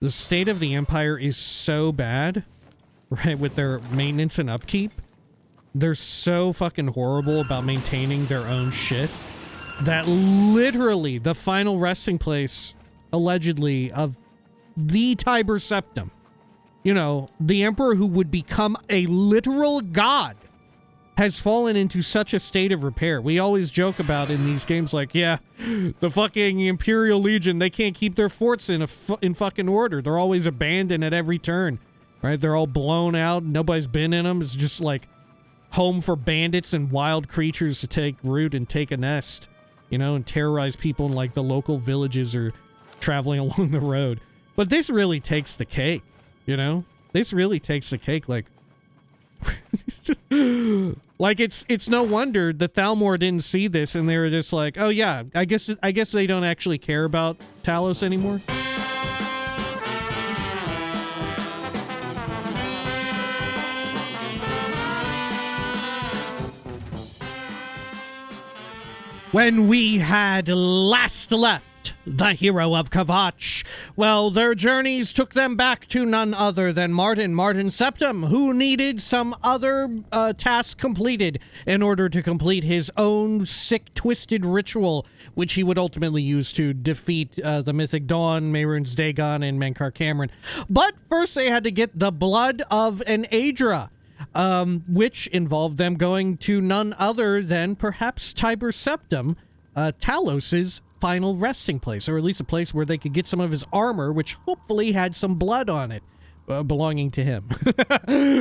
The state of the Empire is so bad, right, with their maintenance and upkeep. They're so fucking horrible about maintaining their own shit that literally the final resting place, allegedly, of the Tiber Septim, you know, the emperor who would become a literal god, has fallen into such a state of repair. We always joke about in these games like, yeah, the fucking Imperial Legion, they can't keep their forts in fucking order. They're always abandoned at every turn, right? They're all blown out. Nobody's been in them. It's just like home for bandits and wild creatures to take root and take a nest, you know, and terrorize people in like the local villages or traveling along the road. But this really takes the cake, you know? This really takes the cake, like... like it's no wonder that Thalmor didn't see this and they were just like, oh yeah, I guess they don't actually care about Talos anymore. When we had last left the hero of Kvatch, well, their journeys took them back to none other than Martin Septim, who needed some other task completed in order to complete his own sick, twisted ritual, which he would ultimately use to defeat the Mythic Dawn, Mehrunes Dagon, and Mankar Cameron. But first they had to get the blood of an Aedra, which involved them going to none other than perhaps Tiber Septim, Talos's final resting place, or at least a place where they could get some of his armor, which hopefully had some blood on it, belonging to him,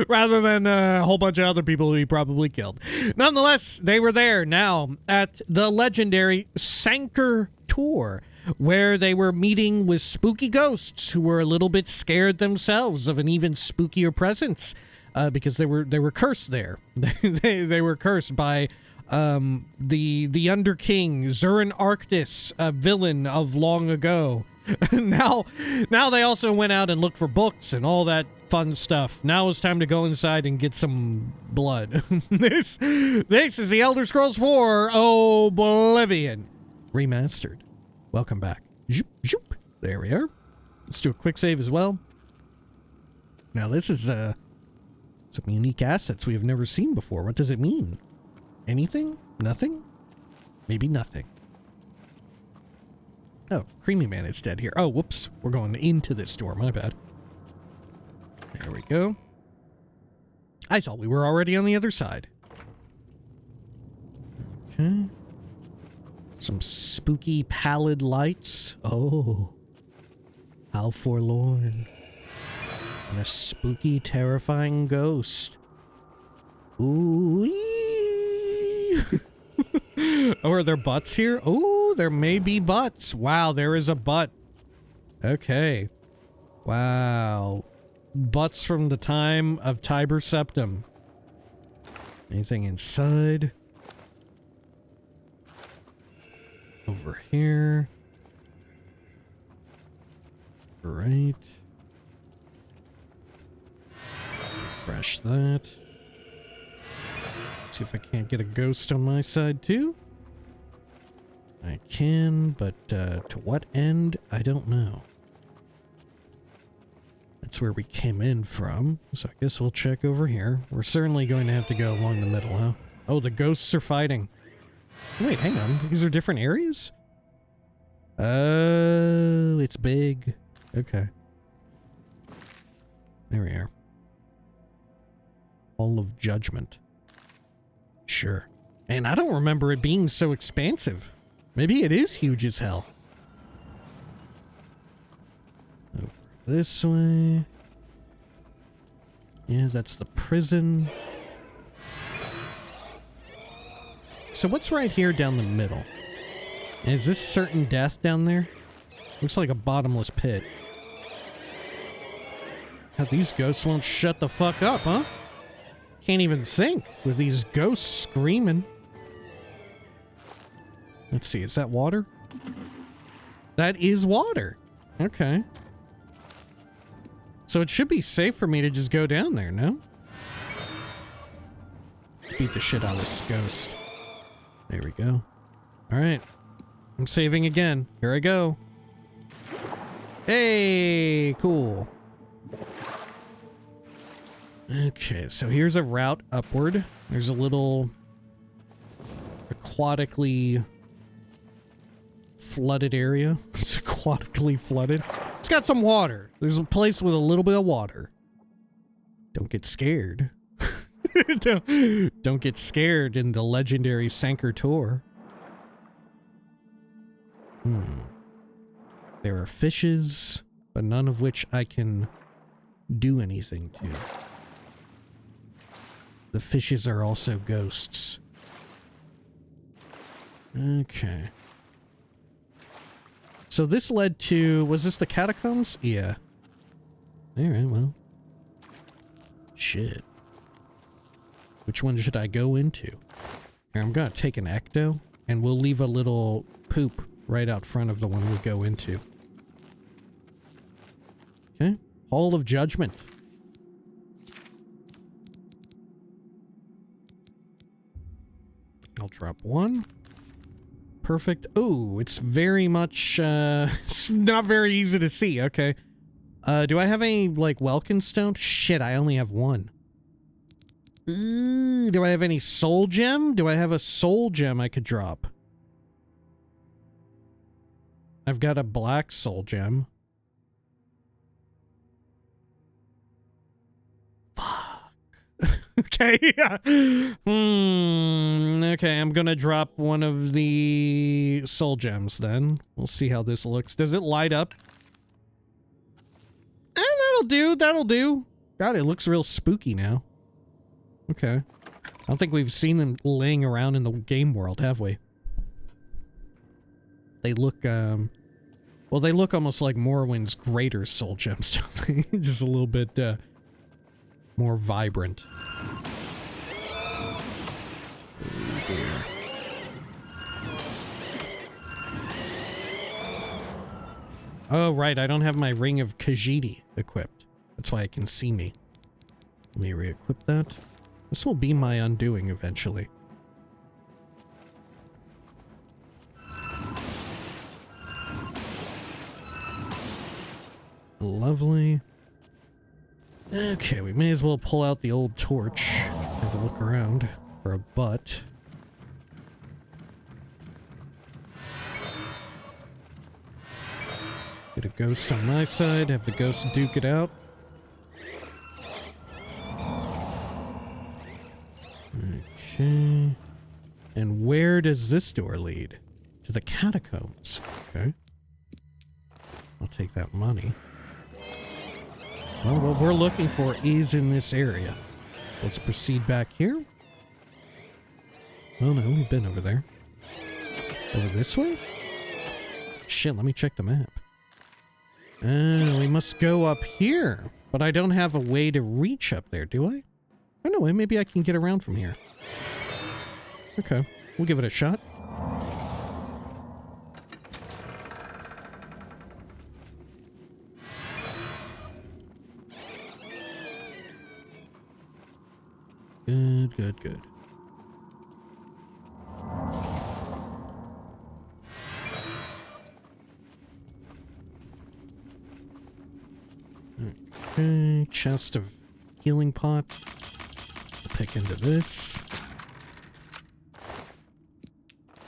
rather than a whole bunch of other people who he probably killed. Nonetheless, they were there now at the legendary Sancre Tor, where they were meeting with spooky ghosts who were a little bit scared themselves of an even spookier presence, because they were cursed there. they were cursed by the Underking, Zurin Arctus, a villain of long ago. now they also went out and looked for books and all that fun stuff. Now it's time to go inside and get some blood. This is the Elder Scrolls 4 Oblivion Remastered. Welcome back. Zoop, zoop. There we are. Let's do a quick save as well. Now this is some unique assets we have never seen before. What does it mean? Anything? Nothing? Maybe nothing. Oh, Creamy Man is dead here. Oh, whoops. We're going into this door. My bad. There we go. I thought we were already on the other side. Okay. Some spooky pallid lights. Oh. How forlorn. And a spooky, terrifying ghost. Ooh. Oh, are there butts here? Oh, there may be butts. Wow, there is a butt. Okay. Wow. Butts from the time of Tiber Septim. Anything inside? Over here. Right. Refresh that. See if I can't get a ghost on my side too. I can, but to what end? I don't know. That's where we came in from, so I guess we'll check over here. We're certainly going to have to go along the middle, huh? Oh, the ghosts are fighting. Wait, hang on. These are different areas? Oh, it's big. Okay. There we are. Hall of Judgment. Sure. And I don't remember it being so expansive. Maybe it is huge as hell. Over this way. Yeah, that's the prison. So what's right here down the middle? Is this certain death down there? Looks like a bottomless pit. God, these ghosts won't shut the fuck up, huh? Can't even think with these ghosts screaming. Let's see, is that water? That is water. Okay. So it should be safe for me to just go down there, no? Let's beat the shit out of this ghost. There we go. Alright. I'm saving again. Here I go. Hey, cool. Okay, so here's a route upward. There's a little aquatically flooded area. It's aquatically flooded. It's got some water. There's a place with a little bit of water. Don't get scared. Don't get scared in the legendary Sancre Tor. There are fishes, but none of which I can do anything to. The fishes are also ghosts. Okay. So this led to... Was this the catacombs? Yeah. Alright, well. Shit. Which one should I go into? Here, I'm gonna take an ecto, and we'll leave a little poop right out front of the one we go into. Okay. Hall of Judgment. I'll drop one. Perfect. Ooh, it's very much, it's not very easy to see. Okay. Do I have any, like, Welkin Stone? Shit, I only have one. Do I have any Soul Gem? Do I have a Soul Gem I could drop? I've got a black Soul Gem. Okay, yeah. Okay, I'm gonna drop one of the soul gems then. We'll see how this looks. Does it light up? That'll do, that'll do. God, it looks real spooky now. Okay. I don't think we've seen them laying around in the game world, have we? They look, well, they look almost like Morrowind's greater soul gems, don't they? Just a little bit, more vibrant. Oh dear. Oh, right, I don't have my Ring of Khajiit equipped. That's why it can see me. Let me re-equip that. This will be my undoing eventually. Lovely. Okay, we may as well pull out the old torch. Have a look around for a butt. Get a ghost on my side, have the ghost duke it out. Okay. And where does this door lead? To the catacombs. Okay. I'll take that money. Well, what we're looking for is in this area. Let's proceed back here. Oh no, we've been over there. Over this way? Shit, let me check the map. We must go up here. But I don't have a way to reach up there, do I? I don't know, maybe I can get around from here. Okay, we'll give it a shot. Good, good, good. Okay, chest of healing pot. Pick into this.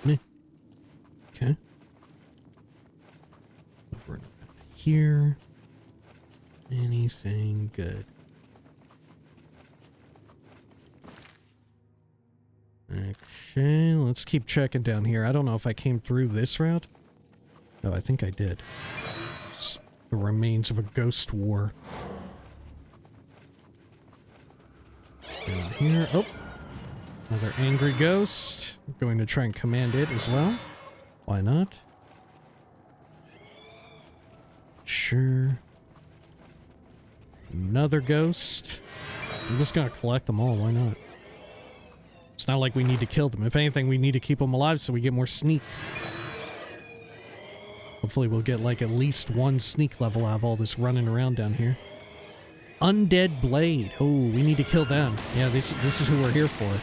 Okay. Over and about here. Anything good? Okay, let's keep checking down here. I don't know if I came through this route. Oh, I think I did. It's the remains of a ghost war. Down here. Oh! Another angry ghost. I'm going to try and command it as well. Why not? Sure. Another ghost. I'm just gonna collect them all, why not? It's not like we need to kill them. If anything, we need to keep them alive so we get more sneak. Hopefully we'll get like at least one sneak level out of all this running around down here. Undead Blade. Oh, we need to kill them. Yeah, this is who we're here for.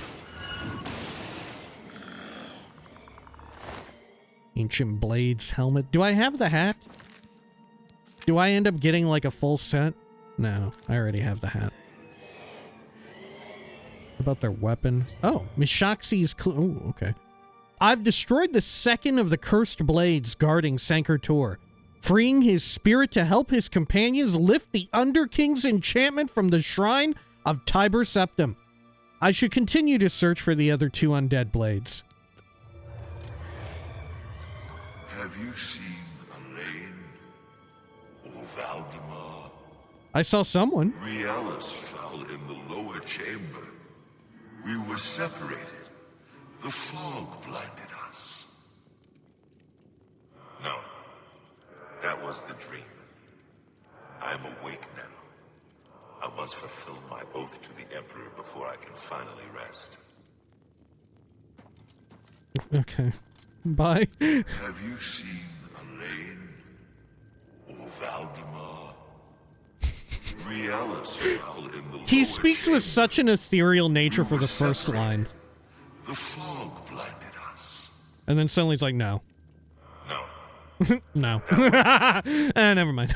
Ancient Blades helmet. Do I have the hat? Do I end up getting like a full set? No, I already have the hat. What about their weapon? Oh, Mishaxi's oh, okay. I've destroyed the second of the cursed blades guarding Sancre Tor, freeing his spirit to help his companions lift the Underking's enchantment from the shrine of Tiber Septim. I should continue to search for the other 2 undead blades. Have you seen Elaine or Valdemar? I saw someone. Realis fell in the lower chamber. We were separated. The fog blinded us. No, that was the dream. I'm awake now. I must fulfill my oath to the Emperor before I can finally rest. Okay. Bye. Have you seen Elaine or Valdemar? Realis fell in the He speaks with such an ethereal nature for the first line. The fog blinded us. And then suddenly he's like, no. No. No. Never mind.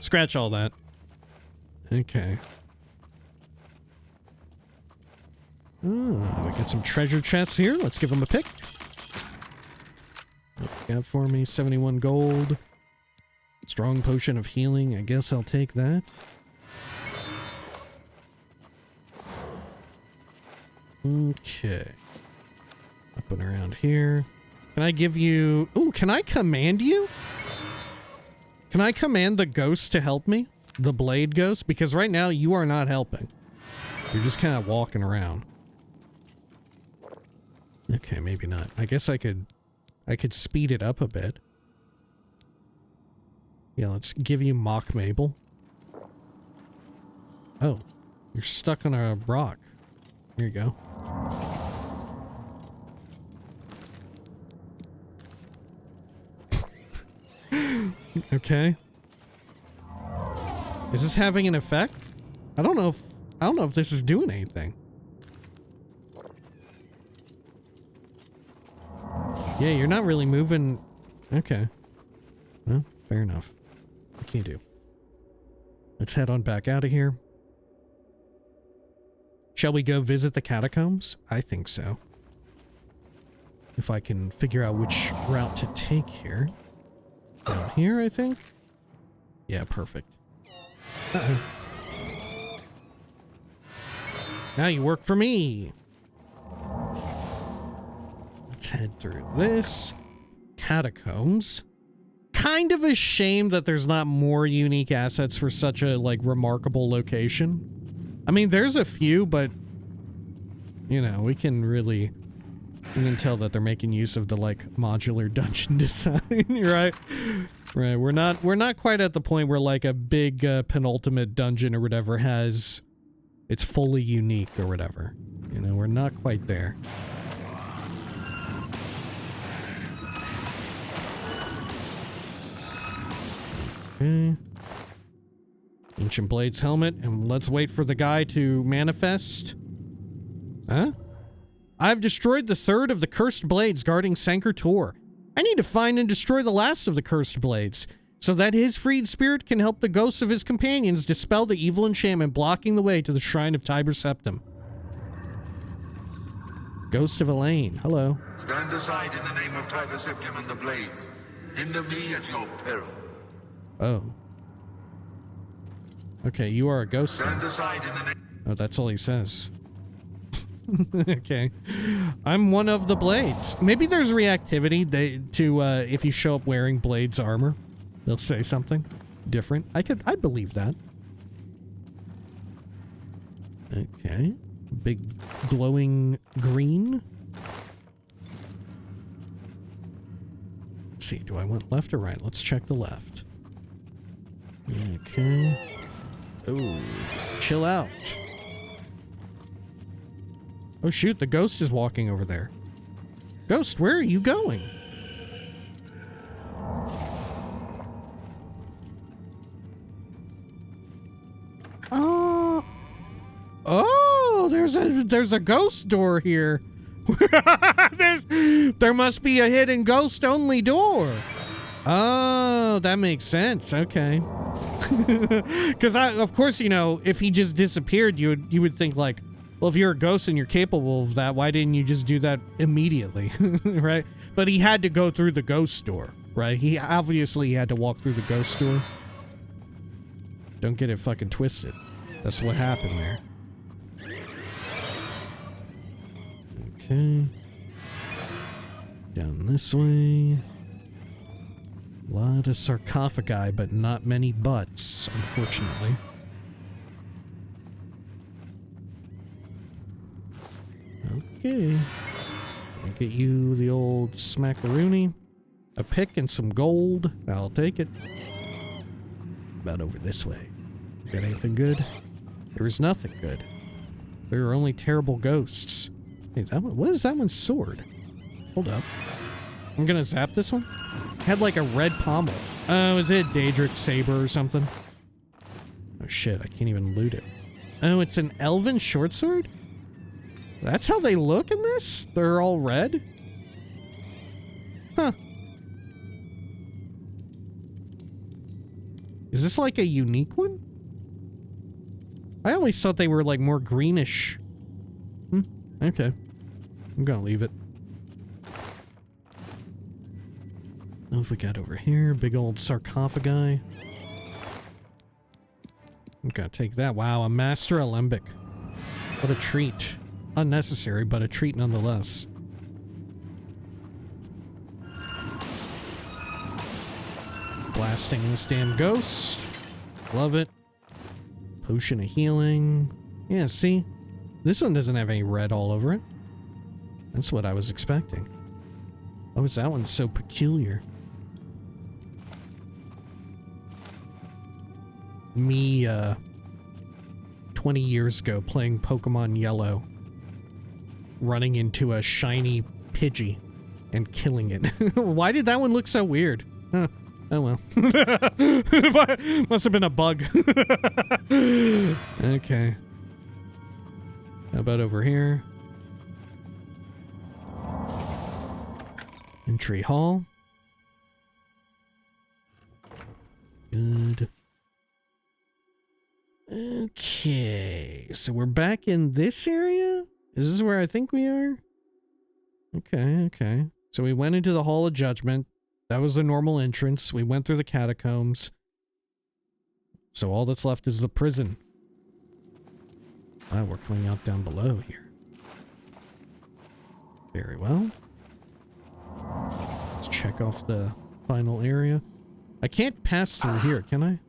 Scratch all that. Okay. Oh, we got some treasure chests here. Let's give them a pick. What you got for me? 71 gold. Strong potion of healing. I guess I'll take that. Okay. Up and around here. Can I give you... Ooh, can I command you? Can I command the ghost to help me? The blade ghost? Because right now you are not helping. You're just kind of walking around. Okay, maybe not. I guess I could speed it up a bit. Yeah, let's give you Mock Mabel. Oh, you're stuck on a rock. Here you go. Okay. Is this having an effect? I don't know if this is doing anything. Yeah, you're not really moving. Okay. Well, fair enough. What can you do? Let's head on back out of here. Shall we go visit the catacombs? I think so. If I can figure out which route to take here. Down here, I think? Yeah, perfect. Uh-oh. Now you work for me! Let's head through this. Catacombs. Kind of a shame that there's not more unique assets for such a, like, remarkable location. I mean, there's a few, but... You know, we can tell that they're making use of the, like, modular dungeon design, right? Right, we're not quite at the point where, like, a big, penultimate dungeon or whatever has... It's fully unique or whatever. You know, we're not quite there. Okay. Ancient Blade's helmet, and let's wait for the guy to manifest. Huh? I've destroyed the third of the cursed blades guarding Sancre Tor. I need to find and destroy the last of the cursed blades, so that his freed spirit can help the ghosts of his companions dispel the evil enchantment blocking the way to the shrine of Tiber Septim. Ghost of Elaine, hello. Stand aside in the name of Tiber Septim and the blades. Hinder me at your peril. Oh. Okay, you are a ghost. Stand aside in the name. Oh, that's all he says. Okay. I'm one of the blades. Maybe there's reactivity to if you show up wearing Blade's armor. They'll say something different. I'd believe that. Okay. Big glowing green. Let's see, do I want left or right? Let's check the left. Okay. Oh, chill out. Oh shoot, the ghost is walking over there. Ghost, where are you going? Oh, there's a ghost door here. There must be a hidden ghost only door. Oh, that makes sense. Okay. Because of course, you know, if he just disappeared, you would think like, well, if you're a ghost and you're capable of that, why didn't you just do that immediately, right? But he had to go through the ghost door, right? He obviously had to walk through the ghost door. Don't get it fucking twisted. That's what happened there. Okay. Down this way. A lot of sarcophagi, but not many butts, unfortunately. Okay. I'll get you the old smackaroony. A pick and some gold. I'll take it. About over this way. Got anything good? There is nothing good. There are only terrible ghosts. Hey, that one, what is that one's sword? Hold up. I'm gonna zap this one. It had like a red pommel. Oh, is it a Daedric saber or something? Oh shit, I can't even loot it. Oh, it's an elven short sword? That's how they look in this? They're all red? Huh. Is this like a unique one? I always thought they were like more greenish. Okay. I'm gonna leave it. What have we got over here? Big old sarcophagi. I'm gonna take that. Wow, a master alembic. What a treat. Unnecessary, but a treat nonetheless. Blasting this damn ghost. Love it. Potion of healing. Yeah, see? This one doesn't have any red all over it. That's what I was expecting. Oh, is that one so peculiar? Me, 20 years ago playing Pokemon Yellow. Running into a shiny Pidgey and killing it. Why did that one look so weird? Huh. Oh well. Must have been a bug. Okay. How about over here? Entry hall. Good. Okay. So we're back in this area? Is this where I think we are? Okay, okay. So we went into the Hall of Judgment. That was the normal entrance. We went through the catacombs. So all that's left is the prison. Ah, we're coming out down below here. Very well. Let's check off the final area. I can't pass through here, can I?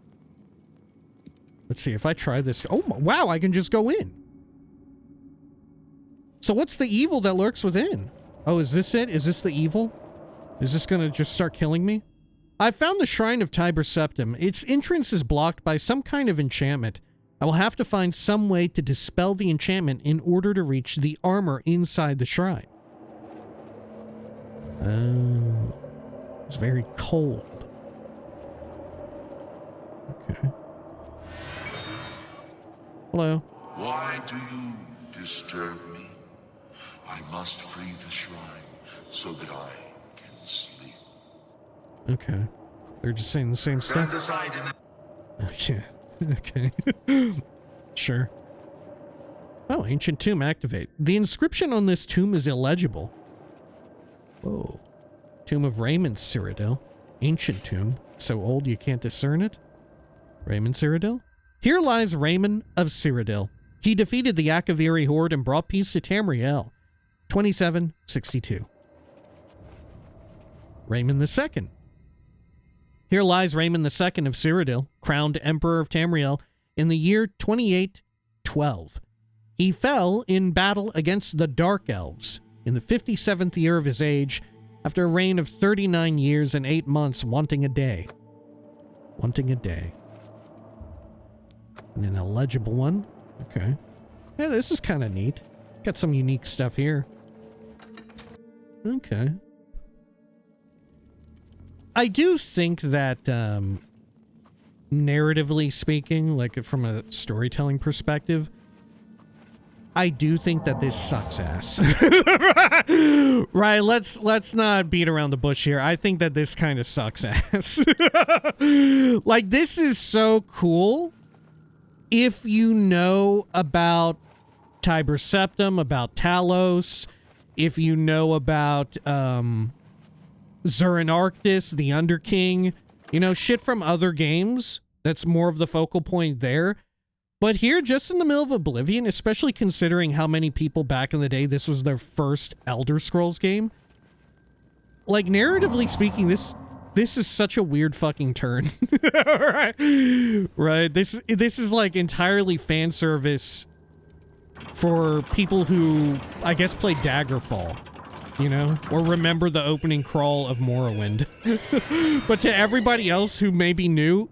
Let's see, if I try this... Oh, wow, I can just go in. So what's the evil that lurks within? Oh, is this it? Is this the evil? Is this gonna just start killing me? I found the Shrine of Tiber Septim. Its entrance is blocked by some kind of enchantment. I will have to find some way to dispel the enchantment in order to reach the armor inside the shrine. Oh, it's very cold. Okay. Hello. Why do you disturb me? I must free the shrine so that I can sleep. Okay. They're just saying the same stuff. Stand aside in Yeah. Okay. Sure. Oh, ancient tomb activate. The inscription on this tomb is illegible. Whoa. Tomb of Raymond Cyrodiil. Ancient tomb. So old you can't discern it? Raymond Cyrodiil? Here lies Raymond of Cyrodiil. He defeated the Akaviri horde and brought peace to Tamriel. 2762. Raymond II. Here lies Raymond II of Cyrodiil, crowned Emperor of Tamriel in the year 2812. He fell in battle against the Dark Elves in the 57th year of his age after a reign of 39 years and 8 months, wanting a day. Wanting a day. And an illegible one. Okay. Yeah, this is kind of neat. Got some unique stuff here. Okay. I do think that, narratively speaking, like from a storytelling perspective, I do think that this sucks ass. Right, let's not beat around the bush here. I think that this kind of sucks ass. Like, this is so cool if you know about Tiber Septim, about Talos, if you know about Zurin Arctus, the Underking, you know, shit from other games. That's more of the focal point there. But here, just in the middle of Oblivion, especially considering how many people back in the day, this was their first Elder Scrolls game. Like, narratively speaking, this is such a weird fucking turn. Right? This is like entirely fan service for people who, I guess, play Daggerfall, you know? Or remember the opening crawl of Morrowind. But to everybody else who may be new,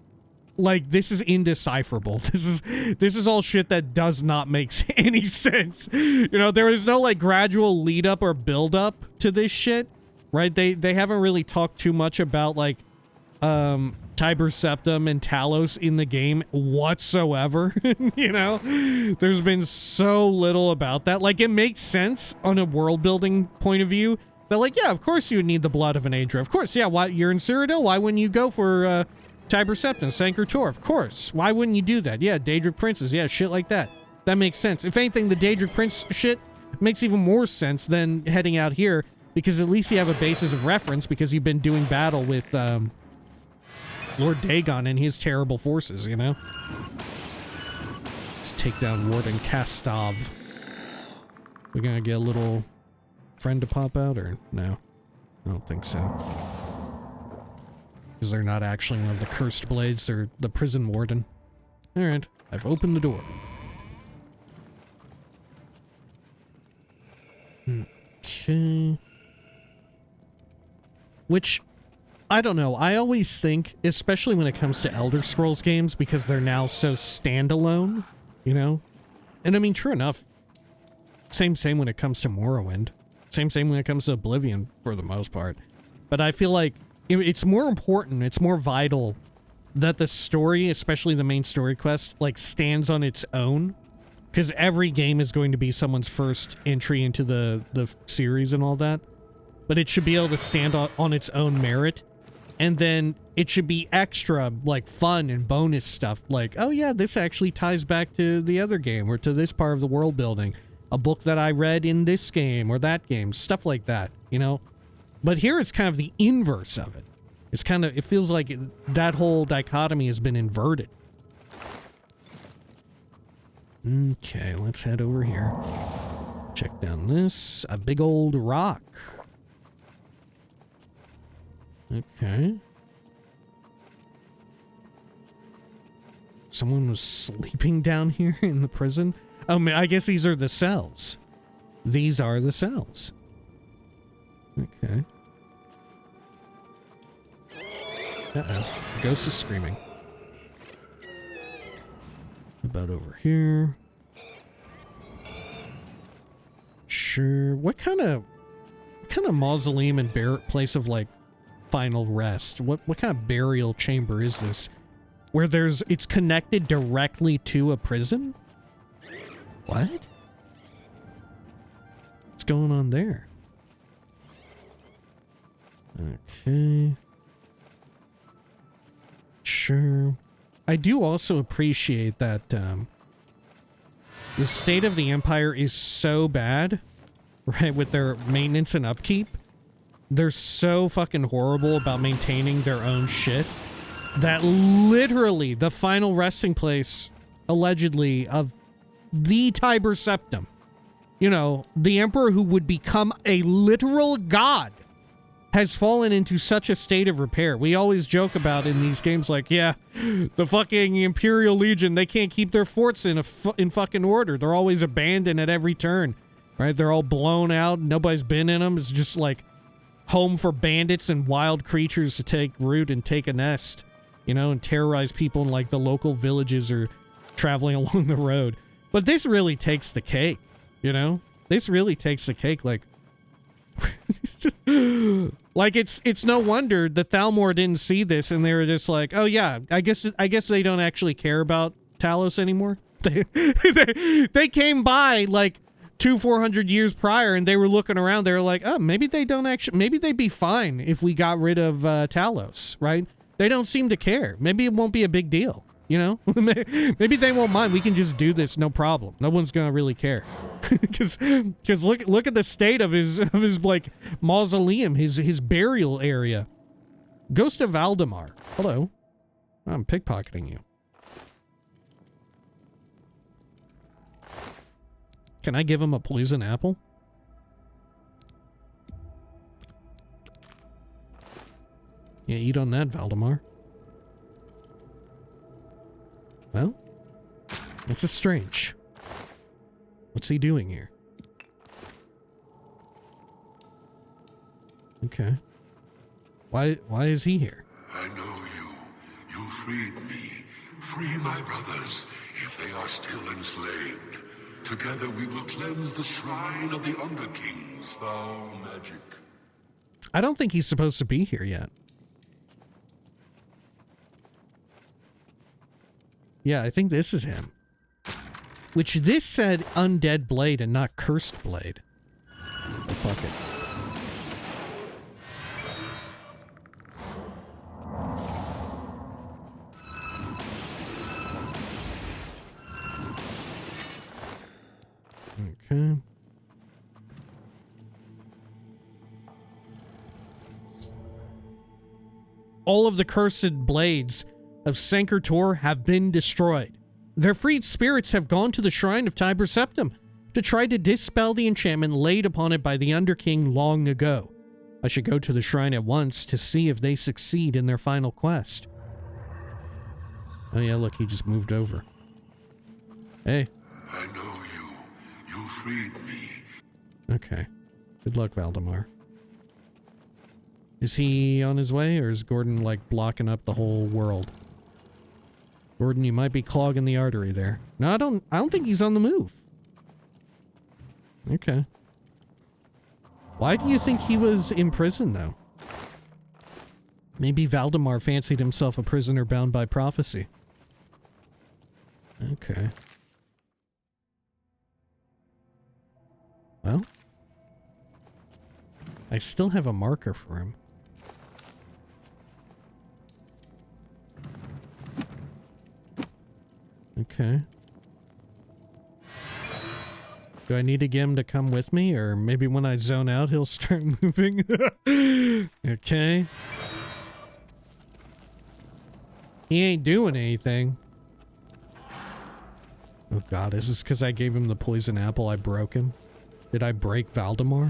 like, this is indecipherable. This is all shit that does not make any sense. You know, there is no, like, gradual lead up or build up to this shit, right? They haven't really talked too much about, like, Tiber Septim and Talos in the game whatsoever. You know, there's been so little about that. Like, it makes sense on a world building point of view that, like, yeah, of course you would need the blood of an Aedra. Of course, yeah, why you're in Cyrodiil, why wouldn't you go for, Tiber Septim, Sancre Tor, of course. Why wouldn't you do that? Yeah, Daedric Princes, yeah, shit like that. That makes sense. If anything, the Daedric Prince shit makes even more sense than heading out here, because at least you have a basis of reference, because you've been doing battle with, Lord Dagon and his terrible forces, you know? Let's take down Warden Kastov. We're gonna get a little friend to pop out, or no? I don't think so. Because they're not actually one of the cursed blades, they're the prison warden. Alright, I've opened the door. Okay. Which, I don't know, I always think, especially when it comes to Elder Scrolls games, because they're now so standalone, you know? And I mean, true enough, same when it comes to Morrowind. Same when it comes to Oblivion, for the most part. But I feel like it's more important, it's more vital that the story, especially the main story quest, like, stands on its own. Because every game is going to be someone's first entry into the series and all that. But it should be able to stand on its own merit. And then it should be extra, like, fun and bonus stuff. Like, oh yeah, this actually ties back to the other game, or to this part of the world building. A book that I read in this game, or that game. Stuff like that, you know? But here it's kind of the inverse of it. It's kind of, it feels like that whole dichotomy has been inverted. Okay, let's head over here. Check down this. A big old rock. Okay. Someone was sleeping down here in the prison? Oh, I guess these are the cells. These are the cells. Okay. Uh-oh. The ghost is screaming. About over here. Sure. What kind of mausoleum and place of, like, final rest? What kind of burial chamber is this? Where it's connected directly to a prison? What? What's going on there? Okay. Sure. I do also appreciate that the state of the Empire is so bad, right, with their maintenance and upkeep. They're so fucking horrible about maintaining their own shit that literally the final resting place, allegedly, of the Tiber Septim, you know, the Emperor who would become a literal god, has fallen into such a state of repair. We always joke about in these games, like, yeah, the fucking Imperial Legion, they can't keep their forts in fucking order. They're always abandoned at every turn, right? They're all blown out. Nobody's been in them. It's just like home for bandits and wild creatures to take root and take a nest, you know, and terrorize people in, like, the local villages or traveling along the road. But this really takes the cake, you know? This really takes the cake, like... like, it's no wonder that Thalmor didn't see this and they were just like, oh yeah, I guess they don't actually care about Talos anymore. They came by like 400 years prior, and they were looking around. They were like, oh, maybe they don't actually, maybe they'd be fine if we got rid of Talos, right? They don't seem to care. Maybe it won't be a big deal, you know? Maybe they won't mind. We can just do this, no problem. No one's gonna really care. Because look at the state of his like mausoleum, his burial area. Ghost of Valdemar. Hello. I'm pickpocketing you. Can I give him a poison apple? Yeah, eat on that, Valdemar. Well, this is strange. What's he doing here? Okay. Why is he here? I know you. You freed me. Free my brothers, if they are still enslaved. Together we will cleanse the shrine of the Underking's foul magic. I don't think he's supposed to be here yet. Yeah, I think this is him. Which this said undead blade and not cursed blade. Oh, fuck it. Okay. All of the cursed blades of Sancre Tor have been destroyed. Their freed spirits have gone to the shrine of Tiber Septim to try to dispel the enchantment laid upon it by the Underking long ago. I should go to the shrine at once to see if they succeed in their final quest. Oh yeah, look, he just moved over. Hey. I know you. You freed me. Okay. Good luck, Valdemar. Is he on his way, or is Gordon, like, blocking up the whole world? Gordon, you might be clogging the artery there. No, I don't think he's on the move. Okay. Why do you think he was in prison, though? Maybe Valdemar fancied himself a prisoner bound by prophecy. Okay. Well, I still have a marker for him. Okay. Do I need to get him to come with me, or maybe when I zone out he'll start moving? Okay. He ain't doing anything. Oh god, is this because I gave him the poison apple? I broke him? Did I break Valdemar?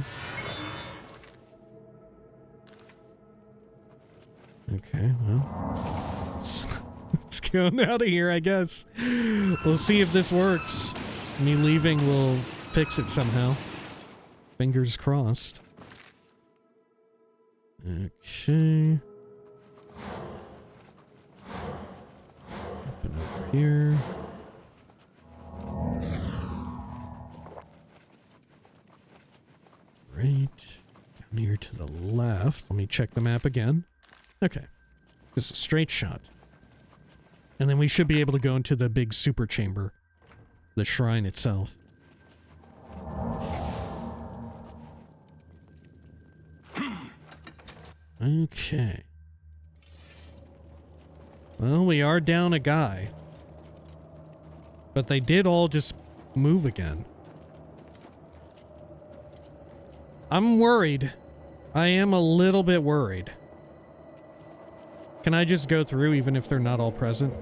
Okay, well. Let's get out of here, I guess. We'll see if this works. Me leaving will fix it somehow. Fingers crossed. Okay. Open over here. Right. Down here to the left. Let me check the map again. Okay. Just a straight shot. And then we should be able to go into the big super chamber. The shrine itself. Okay. Well, we are down a guy. But they did all just move again. I'm worried. I am a little bit worried. Can I just go through even if they're not all present?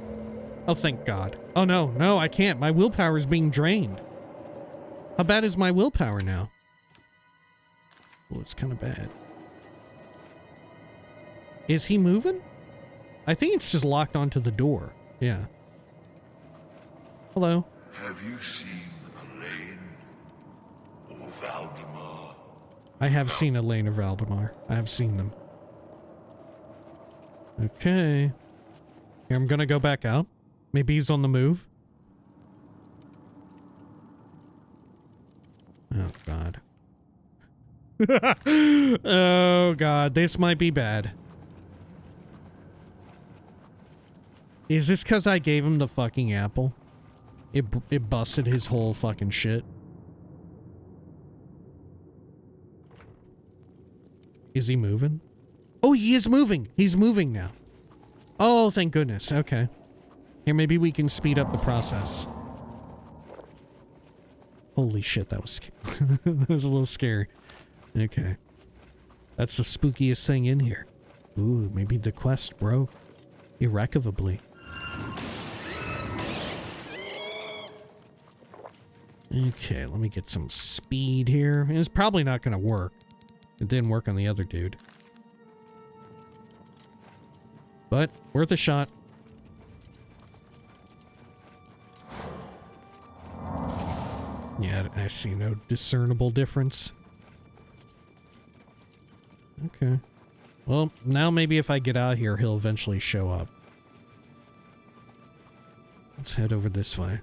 Oh, thank God. Oh, no, no, I can't. My willpower is being drained. How bad is my willpower now? Oh, it's kind of bad. Is he moving? I think it's just locked onto the door. Yeah. Hello. Have you seen Elaine or Valdemar? I have seen Elaine or Valdemar. I have seen them. Okay. Here, I'm gonna go back out. Maybe he's on the move. Oh, God. Oh, God. This might be bad. Is this because I gave him the fucking apple? It busted his whole fucking shit. Is he moving? Oh, he is moving. He's moving now. Oh, thank goodness. Okay. Here, maybe we can speed up the process. Holy shit, that was that was a little scary. Okay. That's the spookiest thing in here. Ooh, maybe the quest broke irrecoverably. Okay, let me get some speed here. It's probably not going to work. It didn't work on the other dude. But, worth a shot. Yeah, I see no discernible difference. Okay. Well, now maybe if I get out here, he'll eventually show up. Let's head over this way.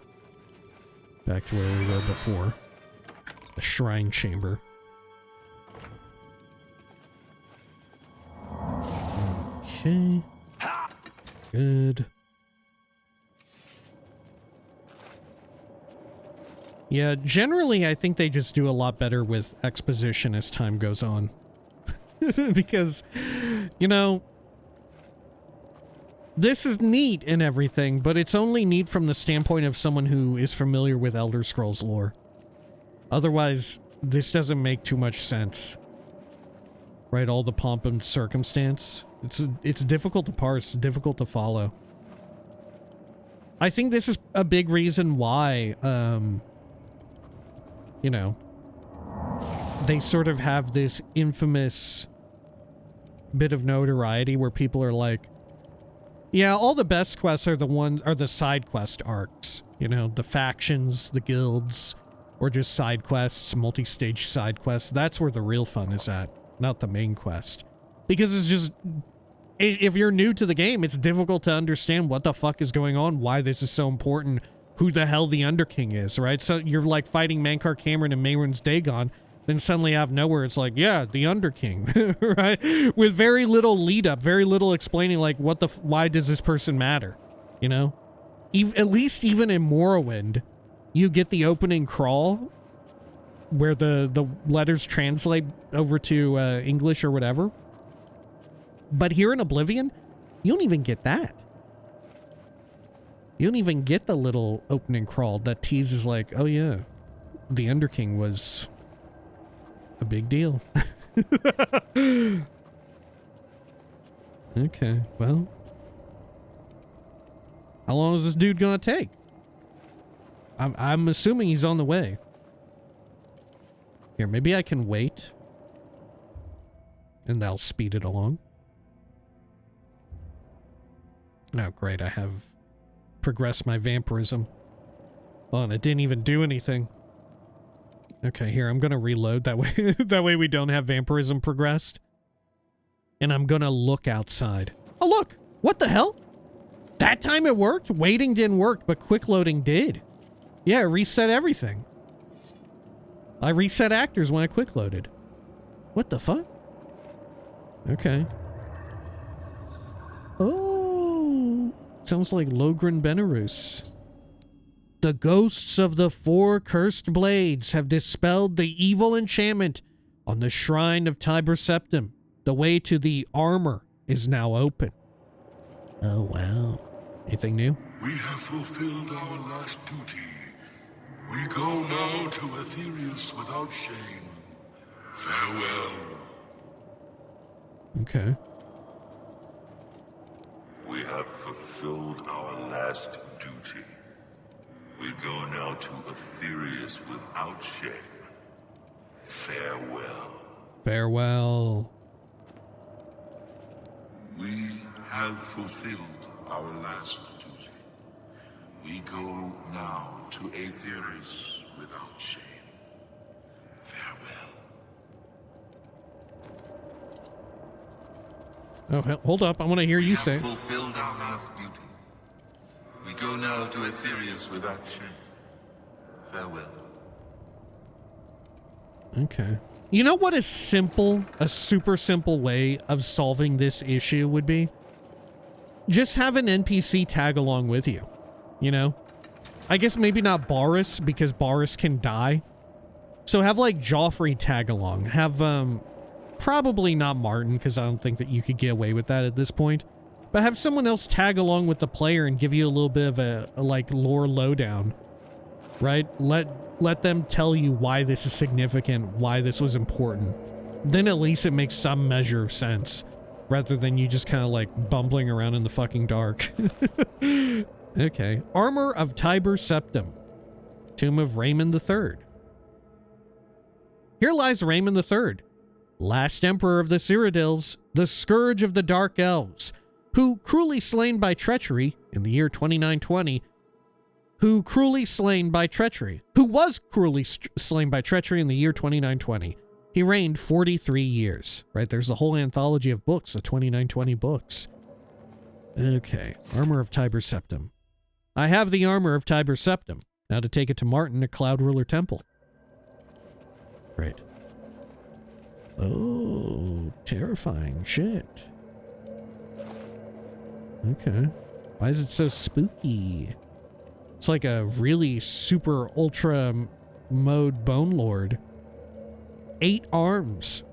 Back to where we were before. The shrine chamber. Okay. Good. Yeah, generally I think they just do a lot better with exposition as time goes on. Because, you know, this is neat and everything, but it's only neat from the standpoint of someone who is familiar with Elder Scrolls lore. Otherwise, this doesn't make too much sense. Right, all the pomp and circumstance. It's difficult to parse, difficult to follow. I think this is a big reason why, you know, they sort of have this infamous bit of notoriety where people are like, yeah, all the best quests are the side quest arcs. You know, the factions, the guilds, or just side quests, multi-stage side quests. That's where the real fun is at, not the main quest. Because it's just, if you're new to the game, it's difficult to understand what the fuck is going on, why this is so important, who the hell the Underking is, right? So you're like fighting Mankar Cameron and Mehrunes Dagon, then suddenly out of nowhere it's like, yeah, the Underking, right? With very little lead up, very little explaining like why does this person matter, you know? At least even in Morrowind, you get the opening crawl where the letters translate over to English or whatever. But here in Oblivion, you don't even get that. You don't even get the little opening crawl that teases like, oh yeah, the Underking was a big deal. Okay, well. How long is this dude gonna take? I'm assuming he's on the way. Here, maybe I can wait. And that'll speed it along. Oh, great, I have progressed my vampirism. Oh, and it didn't even do anything. Okay, here, I'm gonna reload that way. That way we don't have vampirism progressed. And I'm gonna look outside. Oh, look! What the hell? That time it worked? Waiting didn't work, but quick loading did. Yeah, it reset everything. I reset actors when I quick loaded. What the fuck? Okay. Oh, sounds like Logran Belarus. The ghosts of the 4 cursed blades have dispelled the evil enchantment on the shrine of Tiber Septim. The way to the armor is now open. Oh, wow. Anything new? We have fulfilled our last duty. We go now to Aetherius without shame. Farewell. Okay. We have fulfilled our last duty. We go now to Aetherius without shame. Farewell. Farewell. We have fulfilled our last duty. We go now to Aetherius without shame. Farewell. Oh, hold up. I want to hear you say. We have fulfilled our last duty. We go now to Aetherius without shame. Farewell. Okay. You know what a super simple way of solving this issue would be? Just have an NPC tag along with you. You know? I guess maybe not Boris, because Boris can die. So have, like, Joffrey tag along. Have, probably not Martin, because I don't think that you could get away with that at this point. But have someone else tag along with the player and give you a little bit of a like, lore lowdown. Right? Let them tell you why this is significant, why this was important. Then at least it makes some measure of sense. Rather than you just kind of, like, bumbling around in the fucking dark. Okay. Armor of Tiber Septim. Tomb of Raymond III. Here lies Raymond III, last emperor of the Cyrodiils, the scourge of the Dark Elves, who cruelly slain by treachery in the year 2920, who was cruelly slain by treachery in the year 2920. He reigned 43 years, right? There's a whole anthology of books, the 2920 books. Okay, Armor of Tiber Septim. I have the Armor of Tiber Septim. Now to take it to Martin at Cloud Ruler Temple. Right. Oh, terrifying shit. Okay. Why is it so spooky? It's like a really super ultra mode Bone Lord. 8 arms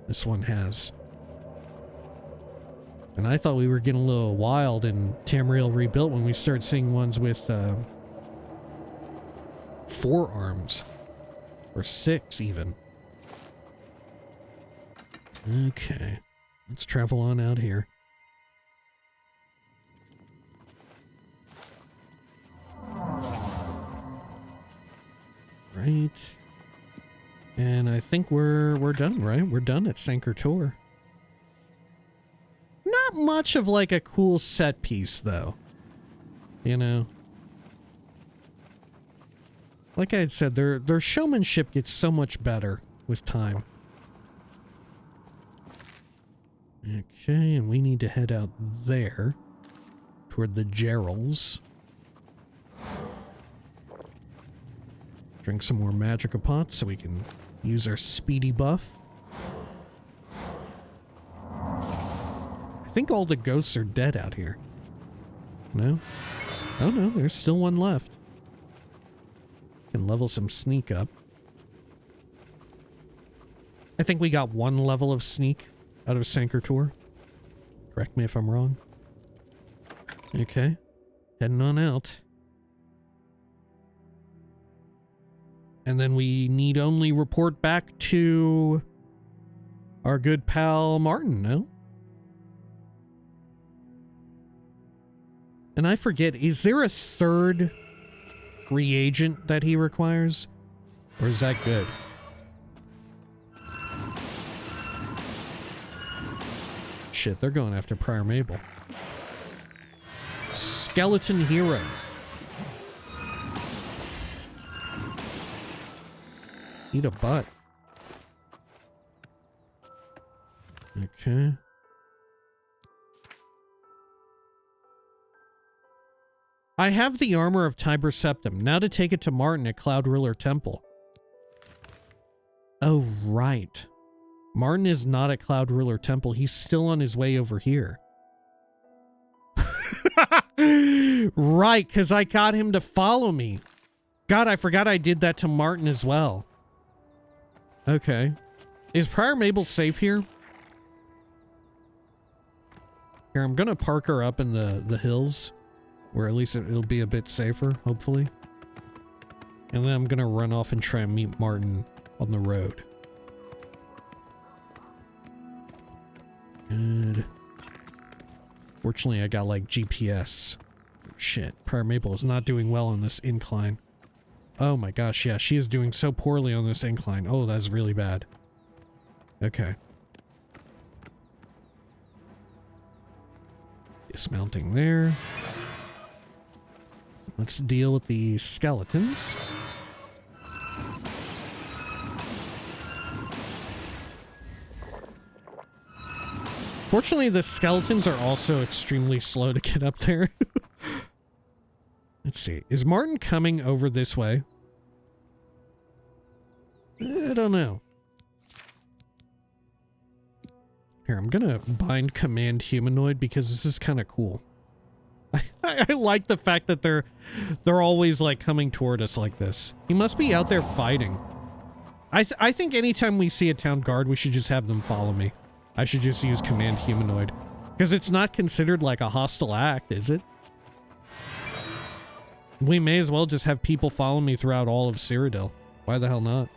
this one has. And I thought we were getting a little wild in Tamriel Rebuilt when we start seeing ones with 4 arms. Or 6 even. Okay. Let's travel on out here. Right. And I think we're done, right? We're done at Sancre Tor. Not much of like a cool set piece though. You know. Like I had said, their showmanship gets so much better with time. Okay, and we need to head out there toward the Gerals. Drink some more Magica pots so we can use our speedy buff. I think all the ghosts are dead out here. No? Oh no, there's still one left. Can level some sneak up. I think we got 1 level of sneak out of Sancre Tor. Correct me if I'm wrong. Okay. Heading on out. And then we need only report back to our good pal Martin, no? And I forget, is there a 3rd reagent that he requires? Or is that good? Shit, they're going after Prior Mabel. Skeleton Hero. Eat a butt. Okay. I have the Armor of Tiber Septim. Now to take it to Martin at Cloud Ruler Temple. Oh, right. Martin is not at Cloud Ruler Temple. He's still on his way over here. Right, because I got him to follow me. God, I forgot I did that to Martin as well. Okay. Is Prior Mabel safe here? Here, I'm gonna park her up in the hills. Where at least it'll be a bit safer, hopefully. And then I'm gonna run off and try and meet Martin on the road. Good. Fortunately, I got like GPS. Shit, Prior Mabel is not doing well on this incline. Oh my gosh, yeah, she is doing so poorly on this incline. Oh, that's really bad. Okay. Dismounting there. Let's deal with the skeletons. Fortunately, the skeletons are also extremely slow to get up there. Let's see. Is Martin coming over this way? I don't know. Here, I'm gonna bind command humanoid because this is kind of cool. I like the fact that they're always like coming toward us like this. He must be out there fighting. I think anytime we see a town guard, we should just have them follow me. I should just use command humanoid. Because it's not considered like a hostile act, is it? We may as well just have people follow me throughout all of Cyrodiil. Why the hell not?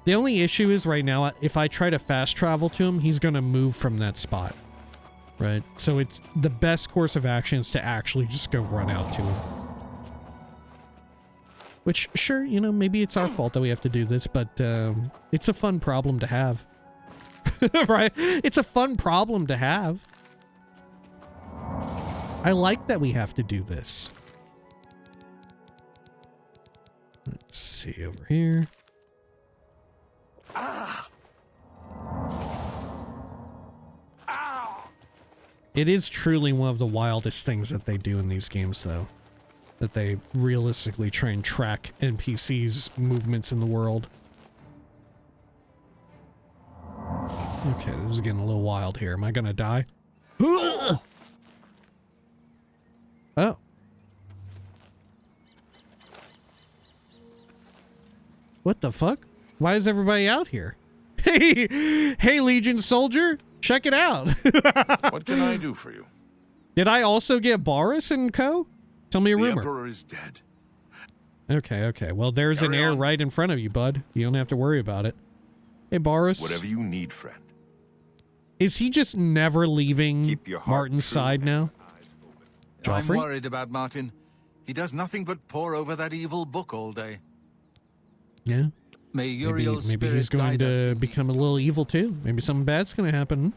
The only issue is right now, if I try to fast travel to him, he's going to move from that spot. Right? So it's the best course of action is to actually just go run out to him. Which, sure, you know, maybe it's our fault that we have to do this, but it's a fun problem to have. Right? It's a fun problem to have. I like that we have to do this. Let's see over here. It is truly one of the wildest things that they do in these games, though. That they realistically try and track NPCs' movements in the world. Okay, this is getting a little wild here. Am I gonna die? Oh. What the fuck? Why is everybody out here? Hey, Legion soldier, check it out. What can I do for you? Did I also get Boris and co? Tell me a rumor. The Emperor is dead. Okay. Well, there's an heir right in front of you, bud. You don't have to worry about it. Hey, Boris. Whatever you need, friend. Is he just never leaving Martin's side now? Joffrey? I'm worried about Martin. He does nothing but pore over that evil book all day. Yeah. Maybe he's going to become a little evil too. Maybe something bad's going to happen.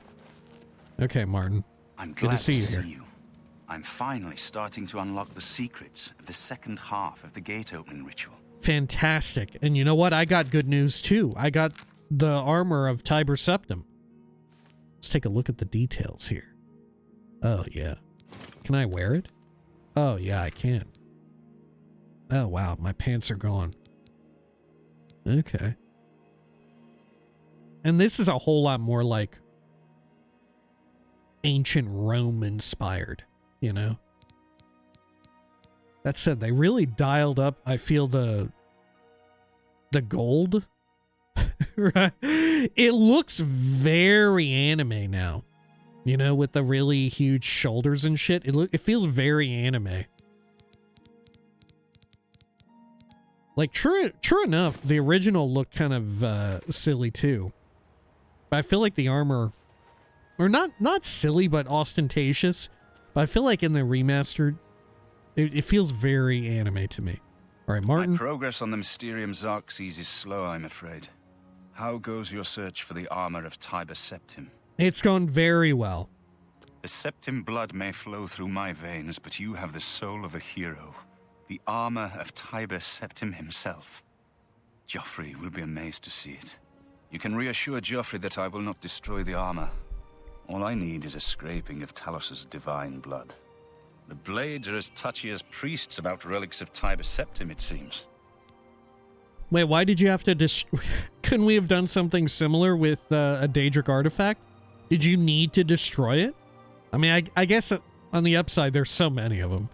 Okay, Martin. I'm Good glad to see you here. I'm finally starting to unlock the secrets of the second half of the gate opening ritual. Fantastic. And you know what? I got good news too. I got the armor of Tiber Septim. Let's take a look at the details here. Oh, yeah. Can I wear it? Oh, yeah, I can. Oh, wow. My pants are gone. Okay. And this is a whole lot more like ancient Rome inspired, you know? That said, they really dialed up, I feel, the gold. Right? It looks very anime now. You know, with the really huge shoulders and shit. It feels very anime. Like, true enough, the original looked kind of silly too. But I feel like the armor, or not silly, but ostentatious. But I feel like in the remastered, it feels very anime to me. All right, Martin. My progress on the Mysterium Xerxes is slow, I'm afraid. How goes your search for the armor of Tiber Septim? It's gone very well. The Septim blood may flow through my veins, but you have the soul of a hero. The armor of Tiber Septim himself. Joffrey will be amazed to see it. You can reassure Joffrey that I will not destroy the armor. All I need is a scraping of Talos's divine blood. The blades are as touchy as priests about relics of Tiber Septim, it seems. Wait, why did you have to destroy? Couldn't we have done something similar with a Daedric artifact? Did you need to destroy it? I mean, I guess on the upside, there's so many of them.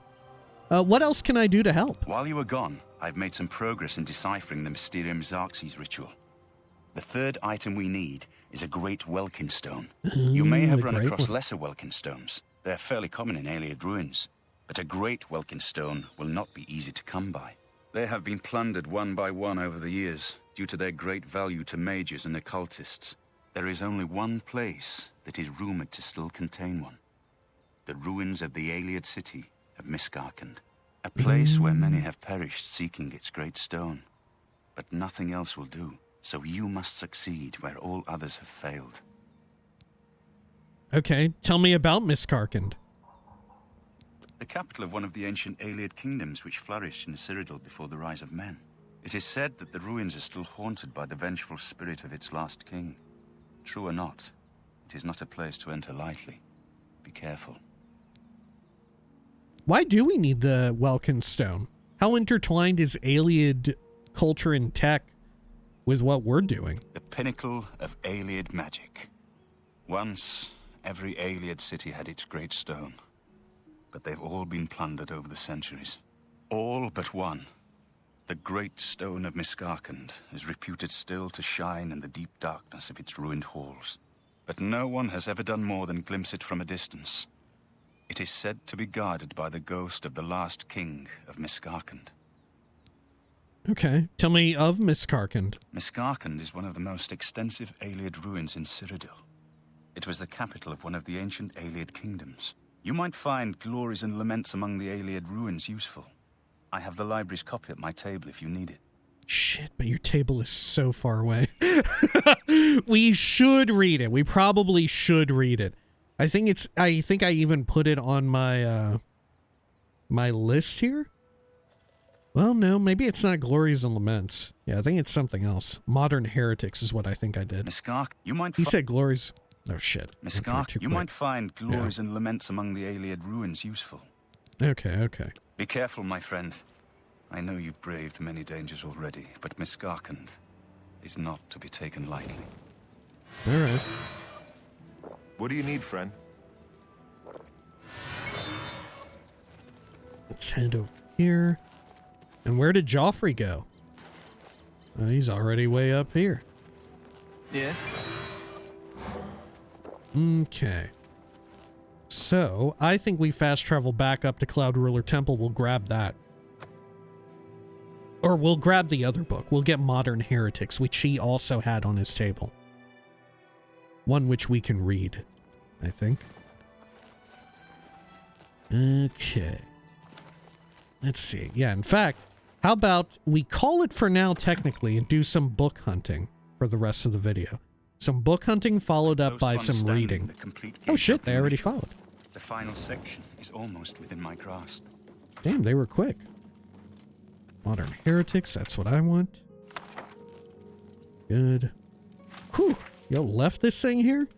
What else can I do to help? While you were gone, I've made some progress in deciphering the Mysterium Xerxes ritual. The third item we need is a Great Welkin Stone. You may have run across lesser Welkin Stones. They're fairly common in Ayleid ruins. But a Great Welkin Stone will not be easy to come by. They have been plundered one by one over the years, due to their great value to mages and occultists. There is only one place that is rumored to still contain one. The ruins of the Ayleid city of Miskarkand. A place where many have perished seeking its great stone. But nothing else will do, so you must succeed where all others have failed. Okay, tell me about Miskarkand. The capital of one of the ancient Ayleid kingdoms which flourished in Cyrodiil before the rise of men. It is said that the ruins are still haunted by the vengeful spirit of its last king. True or not, it is not a place to enter lightly. Be careful. Why do we need the Welkin Stone? How intertwined is Ayleid culture and tech with what we're doing? The pinnacle of Ayleid magic. Once, Every Ayleid city had its great stone, but they've all been plundered over the centuries. All but one. The great stone of Miskarkand is reputed still to shine in the deep darkness of its ruined halls. But no one has ever done more than glimpse it from a distance. It is said to be guarded by the ghost of the last king of Miskarkand. Okay, tell me of Miskarkand. Miskarkand is one of the most extensive Ayleid ruins in Cyrodiil. It was the capital of one of the ancient Ayleid kingdoms. You might find glories and laments among the Ayleid ruins useful. I have the library's copy at my table if you need it. Shit, but your table is so far away. We should read it. We probably should read it. I think I even put it on my my list here. Well, no, maybe it's not Glories and Laments. Yeah, I think it's something else. Modern Heretics is what I think I did. You might He said Glories. Oh shit. You might find glories and laments among the Ayleid ruins useful. Okay. Be careful, my friend. I know you've braved many dangers already, but Miskarkand is not to be taken lightly. All right. What do you need, friend? Let's head over here. And where did Joffrey go? Oh, he's already way up here. Yeah. Okay. So, I think we fast travel back up to Cloud Ruler Temple. We'll grab that. Or we'll grab the other book. We'll get Modern Heretics, which he also had on his table. One which we can read, I think. Okay. Let's see. Yeah, in fact, how about we call it for now technically and do some book hunting for the rest of the video. Some book hunting followed up by some reading. Oh shit, they already followed. The final section is almost within my grasp. Damn, they were quick. Modern Heretics, that's what I want. Good. Whew. Yo, left this thing here?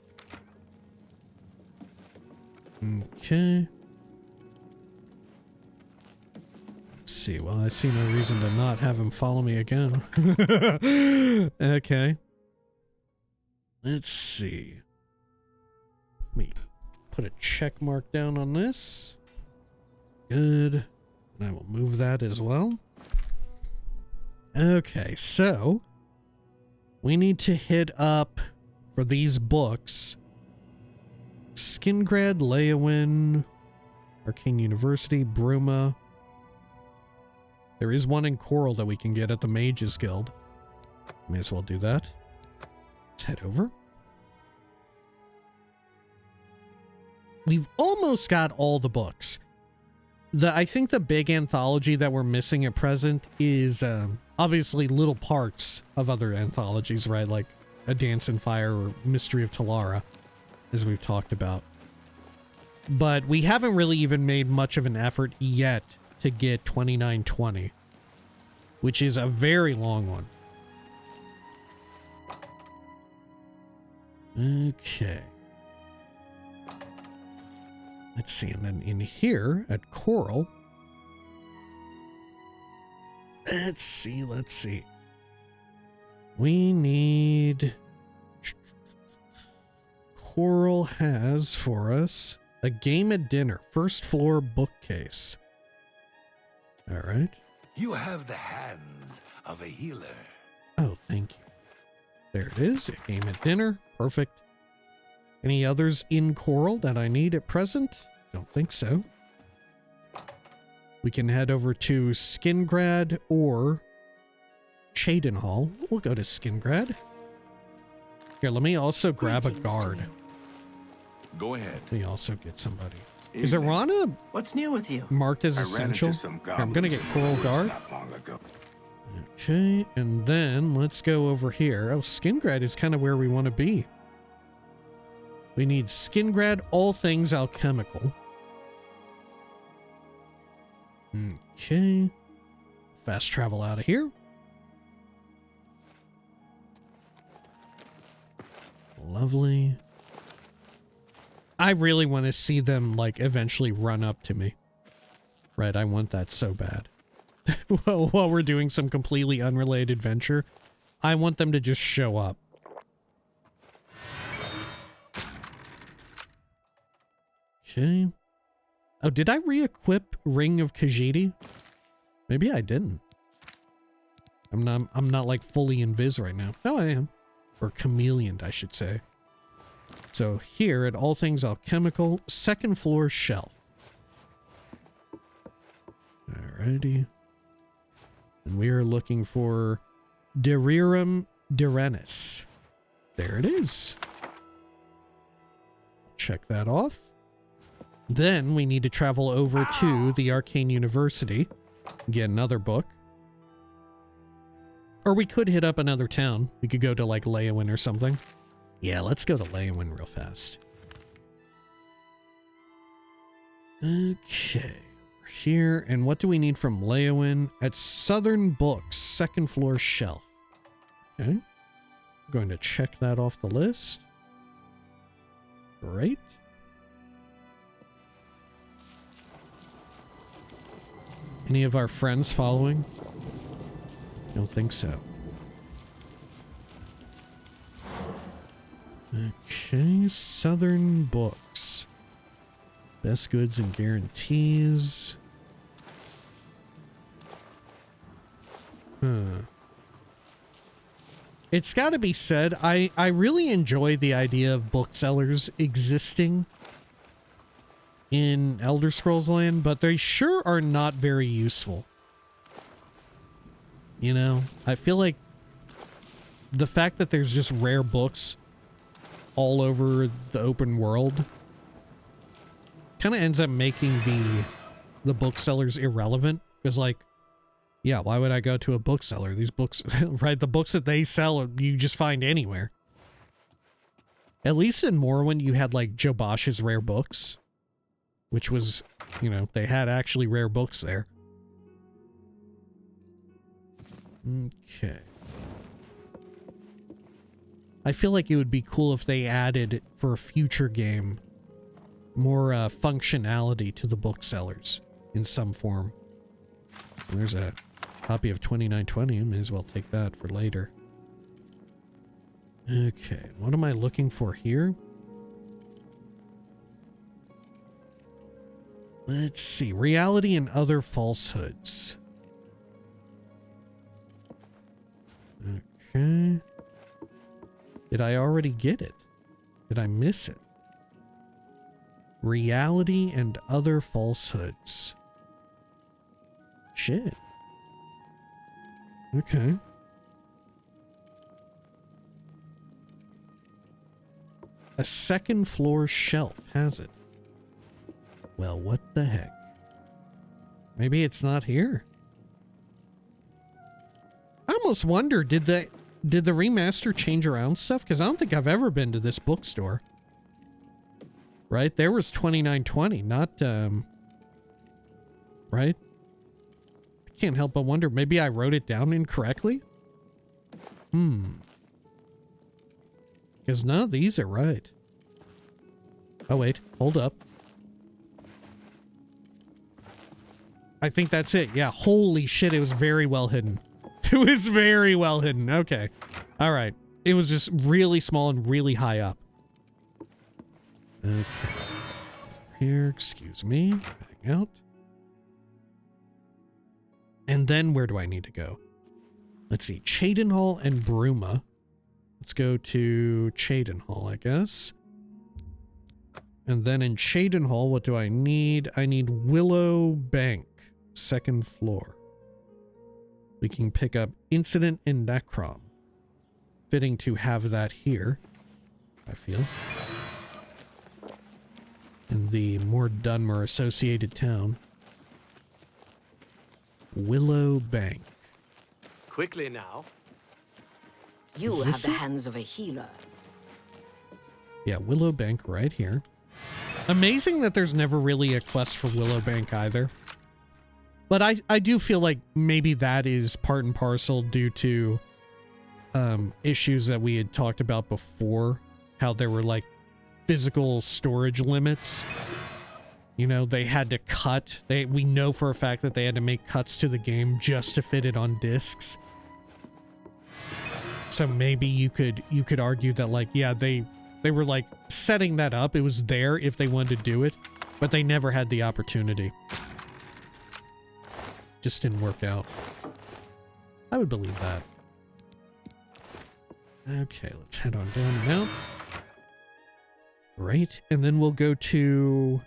Okay. Let's see. Well, I see no reason to not have him follow me again. Okay. Let's see. Let me put a check mark down on this. Good. And I will move that as well. Okay, so we need to hit up for these books Skingrad, Leowyn, Arcane University, Bruma. There is one in Coral that we can get at the Mages Guild. May as well do that. Let's head over. We've almost got all the books. I think the big anthology that we're missing at present is obviously little parts of other anthologies, right? Like A Dance in Fire or Mystery of Talara, as we've talked about. But we haven't really even made much of an effort yet to get 2920, which is a very long one. Okay. Let's see, and then in here at Coral, let's see. We need... Coral has for us a game at dinner, first floor bookcase. All right. You have the hands of a healer. Oh, thank you. There it is, a game at dinner, perfect. Any others in Coral that I need at present? Don't think so. We can head over to Skingrad or Cheydinhal. We'll go to Skingrad. Here, let me also grab a guard. Go ahead. Let me also get somebody. Is Irana What's new with you? marked as essential? Here, I'm gonna get Coral Guard. Okay, and then let's go over here. Oh, Skingrad is kind of where we want to be. We need Skingrad, all things alchemical. Okay. Fast travel out of here. Lovely. I really want to see them, like, eventually run up to me. Right, I want that so bad. While we're doing some completely unrelated venture, I want them to just show up. Okay. Oh, did I re-equip Ring of Khajiit? Maybe I didn't. I'm not like fully invis right now. No, I am. Or chameleon, I should say. So here at All Things Alchemical, second floor shelf. Alrighty. And we are looking for Delirium Direnis. There it is. Check that off. Then we need to travel over to the Arcane University. Get another book. Or we could hit up another town. We could go to like Leyawiin or something. Yeah, let's go to Leyawiin real fast. Okay. We're here. And what do we need from Leyawiin? At Southern Books, second floor shelf. Okay. I'm going to check that off the list. Great. Any of our friends following? Don't think so. Okay, Southern Books. Best goods and guarantees. It's got to be said, I really enjoy the idea of booksellers existing in Elder Scrolls Land, but they sure are not very useful. You know, I feel like the fact that there's just rare books all over the open world kind of ends up making the booksellers irrelevant. Because, like, yeah, why would I go to a bookseller? These books, right, the books that they sell, you just find anywhere. At least in Morrowind, you had, like, Joe Bosch's rare books, which was, you know, they had actually rare books there. Okay. I feel like it would be cool if they added, for a future game, more functionality to the booksellers in some form. And there's a copy of 2920. I may as well take that for later. Okay, what am I looking for here? Let's see. Reality and other falsehoods. Okay. Did I already get it? Did I miss it? Reality and other falsehoods. Shit. Okay. A second floor shelf has it. Well, what the heck? Maybe it's not here. I almost wonder, did the remaster change around stuff? Because I don't think I've ever been to this bookstore. Right? There was 2920, not, right? I can't help but wonder, maybe I wrote it down incorrectly? Because none of these are right. Oh, wait. Hold up. I think that's it. Yeah, holy shit, it was very well hidden. It was very well hidden. Okay. All right. It was just really small and really high up. Okay. Here, excuse me. Heading out. And then where do I need to go? Let's see. Cheydinhall and Bruma. Let's go to Cheydinhall, I guess. And then in Cheydinhall, what do I need? I need Willow Bank, second floor. We can pick up Incident in Necrom. Fitting to have that here, I feel. In the more Dunmer associated town. Willow Bank. Quickly now. You have the hands of a healer. Yeah, Willow Bank right here. Amazing that there's never really a quest for Willow Bank either. But I do feel like maybe that is part and parcel due to issues that we had talked about before. How there were like physical storage limits. You know, they had to cut. We know for a fact that they had to make cuts to the game just to fit it on discs. So maybe you could argue that, like, yeah, they were like setting that up. It was there if they wanted to do it. But they never had the opportunity. Just didn't work out. I would believe that. Okay, let's head on down now. Right, and then we'll go to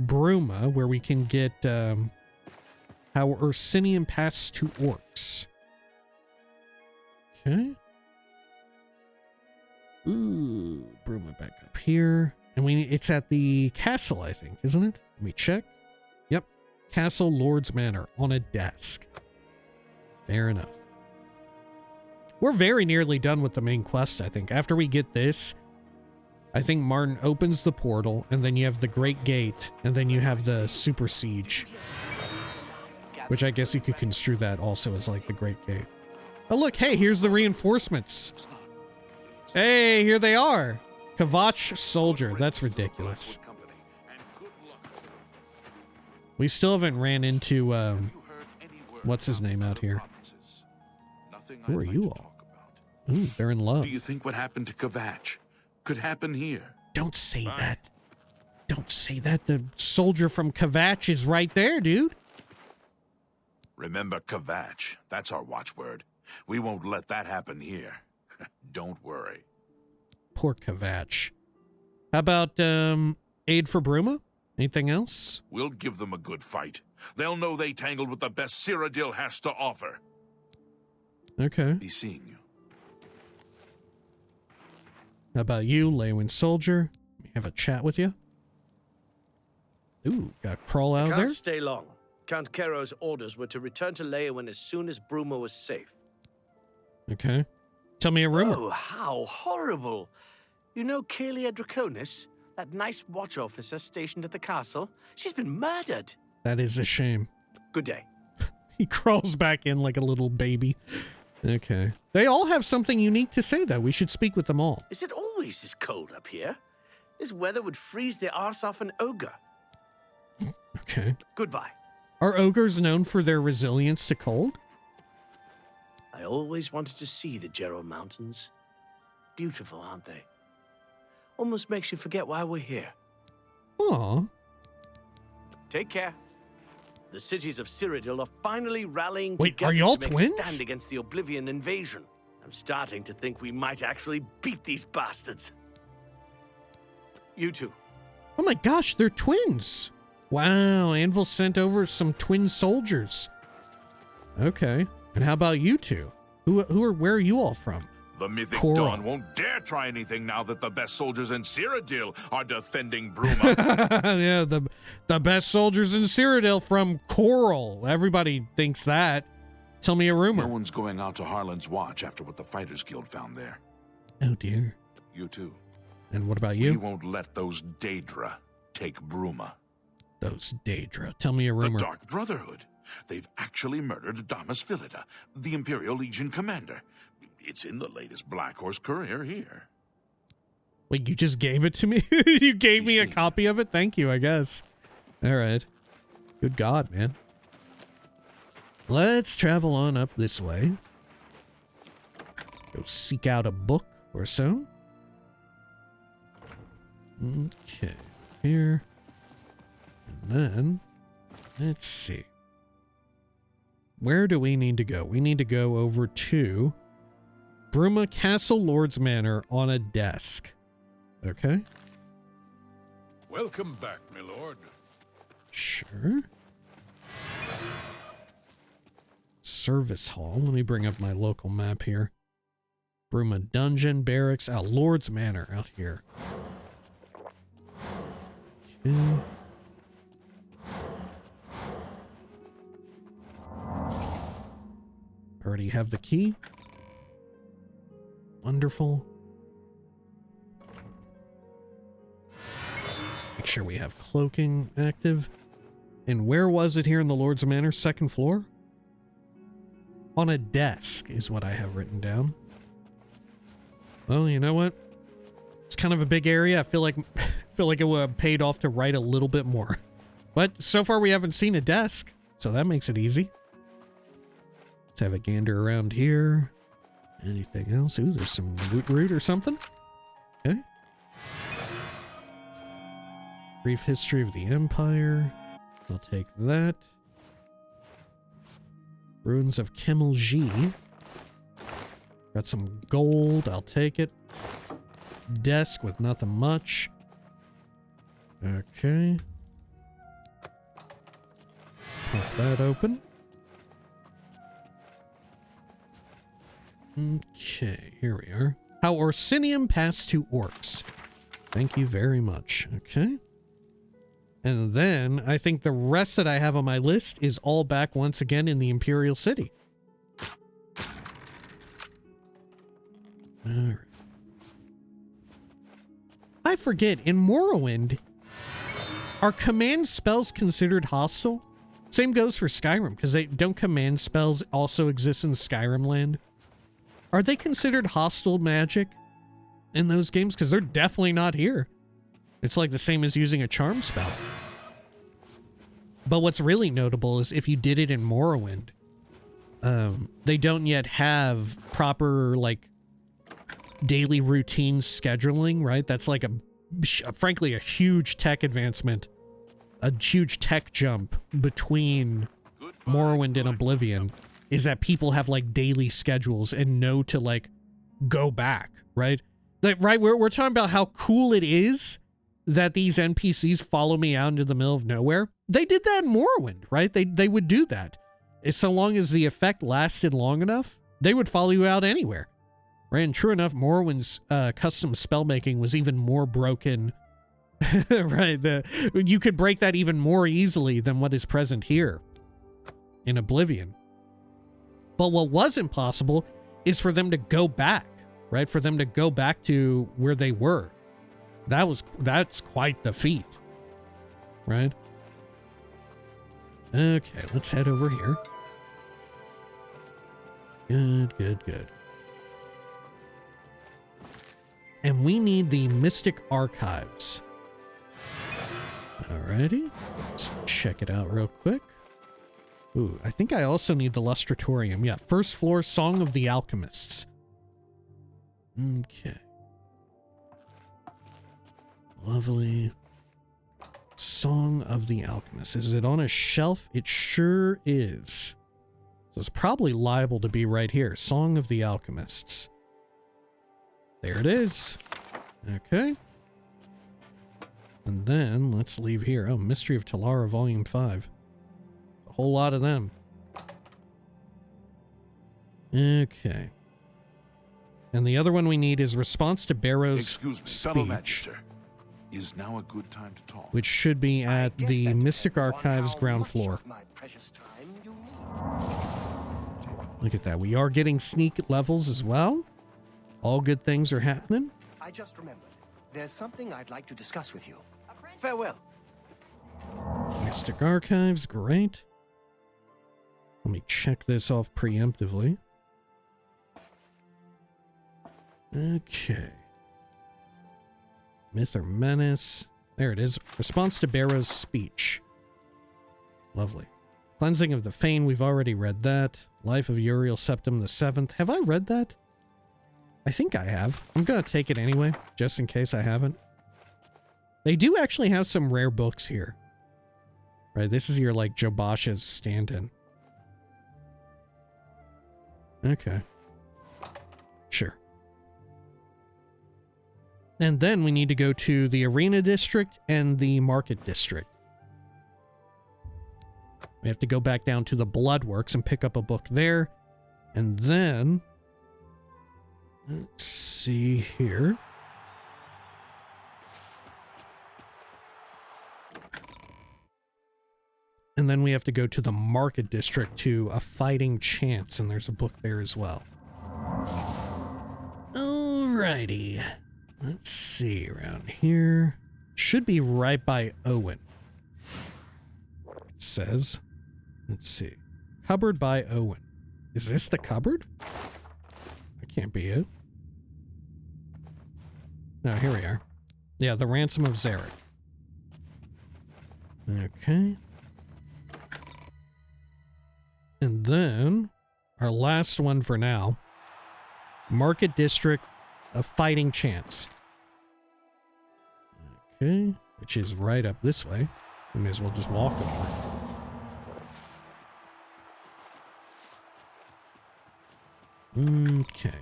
Bruma, where we can get how Ursinian pass to orcs. Okay. Ooh, Bruma back up here. And it's at the castle, I think, isn't it? Let me check. Yep. Castle Lord's Manor on a desk. Fair enough. We're very nearly done with the main quest, I think. After we get this, I think Martin opens the portal, and then you have the Great Gate, and then you have the Super Siege. Which I guess you could construe that also as like the Great Gate. Oh look, hey, here's the reinforcements. Hey, here they are. Kvatch soldier, that's ridiculous. We still haven't ran into, what's his name out here? Who are you all? Ooh, they're in love. Do you think what happened to Kvatch could happen here? Don't say that. Don't say that. The soldier from Kvatch is right there, dude. Remember Kvatch. That's our watchword. We won't let that happen here. Don't worry. Poor Kvatch. How about, aid for Bruma? Anything else? We'll give them a good fight. They'll know they tangled with the best Cyrodiil has to offer. Okay. Be seeing you. How about you, Leywin soldier? Let me have a chat with you. Ooh, got a crawl out there. Can't stay long. Count Kero's orders were to return to Leywin as soon as Bruma was safe. Okay. Tell me a rumor. Oh, how horrible. You know Kaelia Draconis? That nice watch officer stationed at the castle? She's been murdered. That is a shame. Good day. He crawls back in like a little baby. Okay. They all have something unique to say, though. We should speak with them all. Is it always this cold up here? This weather would freeze the arse off an ogre. Okay. Goodbye. Are ogres known for their resilience to cold? I always wanted to see the Jero Mountains. Beautiful, aren't they? Almost makes you forget why we're here. Aw. Take care. The cities of Cyrodiil are finally rallying Wait, together are y'all to make twins? a stand against the Oblivion invasion. I'm starting to think we might actually beat these bastards. You two. Oh my gosh, they're twins. Wow, Anvil sent over some twin soldiers. Okay. And how about you two? Where are you all from? The Mythic Coral. Dawn won't dare try anything now that the best soldiers in Cyrodiil are defending Bruma. Yeah, the best soldiers in Cyrodiil from Coral. Everybody thinks that. Tell me a rumor. No one's going out to Harlan's Watch after what the Fighters Guild found there. Oh dear. You too. And what about We you? won't let those Daedra take Bruma. Those Daedra. Tell me a rumor. The Dark Brotherhood. They've actually murdered Adamus Philida, the Imperial Legion commander. It's in the latest Black Horse Courier here. Wait, you just gave it to me? You gave me a copy of it? Thank you, I guess. All right. Good God, man. Let's travel on up this way. Go seek out a book or so. Okay. Here. And then, let's see. Where do we need to go? We need to go over to Bruma Castle Lord's Manor on a desk. Okay. Welcome back, my lord. Sure. Service hall. Let me bring up my local map here. Bruma Dungeon, Barracks, Lord's Manor out here. Okay. Already have the key. Wonderful. Make sure we have cloaking active. And where was it here in the Lord's Manor? Second floor? On a desk is what I have written down. Well, you know what? It's kind of a big area. I feel like it would have paid off to write a little bit more. But so far we haven't seen a desk, so that makes it easy. Let's have a gander around here. Anything else? Ooh, there's some loot root or something. Okay. Brief history of the Empire. I'll take that. Ruins of Kemelji. Got some gold. I'll take it. Desk with nothing much. Okay. Pop that open. Okay, here we are. How Orsinium passed to orcs. Thank you very much. Okay. And then I think the rest that I have on my list is all back once again in the Imperial City. Alright. I forget, in Morrowind, are command spells considered hostile? Same goes for Skyrim, because don't command spells also exist in Skyrim land? Are they considered hostile magic in those games? Because they're definitely not here. It's like the same as using a charm spell. But what's really notable is if you did it in Morrowind, they don't yet have proper, like, daily routine scheduling, right? That's like frankly, a huge tech advancement, a huge tech jump between Morrowind and Oblivion, is that people have, like, daily schedules and know to, like, go back, right? Like, right, we're talking about how cool it is that these NPCs follow me out into the middle of nowhere. They did that in Morrowind, right? They would do that. So long as the effect lasted long enough, they would follow you out anywhere. Right? And true enough, Morrowind's custom spellmaking was even more broken. Right? You could break that even more easily than what is present here in Oblivion. But what wasn't possible is for them to go back, right? For them to go back to where they were. That's quite the feat, right? Okay, let's head over here. Good. And we need the Mystic Archives. Alrighty, let's check it out real quick. Ooh, I think I also need the Lustratorium. Yeah, first floor, Song of the Alchemists. Okay. Lovely. Song of the Alchemist. Is it on a shelf? It sure is. So it's probably liable to be right here. Song of the Alchemists. There it is. Okay. And then let's leave here. Oh, Mystery of Talara Volume 5. A whole lot of them. Okay. And the other one we need is Response to Barrow's Excuse me, Speech. fellow Magister. Is now a good time to talk? Which should be at the Mystic Archives ground floor. Look at that. We are getting sneak levels as well. All good things are happening. I just remembered. There's something I'd like to discuss with you. Farewell. Mystic Archives, great. Let me check this off preemptively. Okay. Myth or Menace. There it is. Response to Barrow's Speech. Lovely. Cleansing of the Fane, we've already read that. Life of Uriel Septim the 7th. Have I read that? I think I have. I'm gonna take it anyway, just in case I haven't. They do actually have some rare books here. Right, this is your, like, Jobash's stand-in. Okay. Sure. And then we need to go to the Arena District and the Market District. We have to go back down to the Bloodworks and pick up a book there. And then... let's see here. And then we have to go to the Market District to A Fighting Chance, and there's a book there as well. Alrighty. Let's see, around here. Should be right by Owen. It says. Let's see. Cupboard by Owen. Is this the cupboard? That can't be it. No, here we are. Yeah, the Ransom of Zarek. Okay. And then, our last one for now. Market District, A Fighting Chance. Okay, which is right up this way. We may as well just walk over. Okay.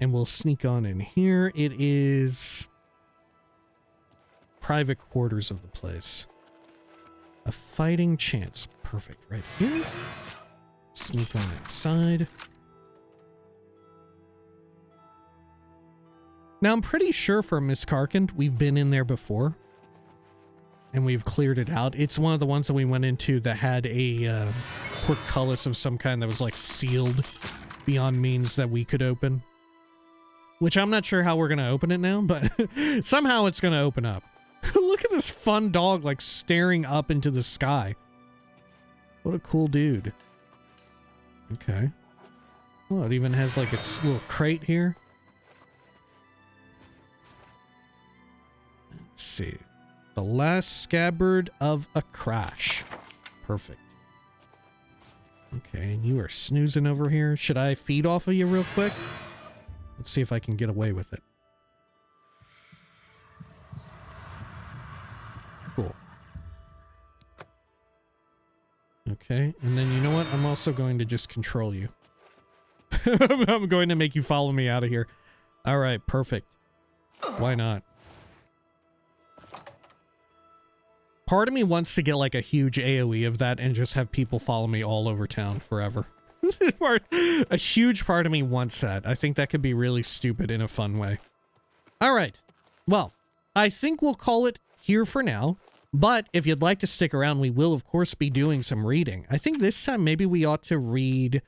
And we'll sneak on in here. It is private quarters of the place. A fighting chance. Perfect. Right here. Sneak on inside. Now, I'm pretty sure for Miss Karkand, we've been in there before. And we've cleared it out. It's one of the ones that we went into that had a portcullis of some kind that was like sealed beyond means that we could open. Which I'm not sure how we're going to open it now, but somehow it's going to open up. Look at this fun dog like staring up into the sky. What a cool dude. Okay. Oh, it even has like its little crate here. Let's see. The last scabbard of a crash. Perfect. Okay, and you are snoozing over here. Should I feed off of you real quick? Let's see if I can get away with it. Cool. Okay, and then you know what? I'm also going to just control you. I'm going to make you follow me out of here. All right, perfect. Why not? Part of me wants to get like a huge AoE of that and just have people follow me all over town forever. A huge part of me wants that. I think that could be really stupid in a fun way. All right. Well, I think we'll call it here for now. But if you'd like to stick around, we will, of course, be doing some reading. I think this time maybe we ought to read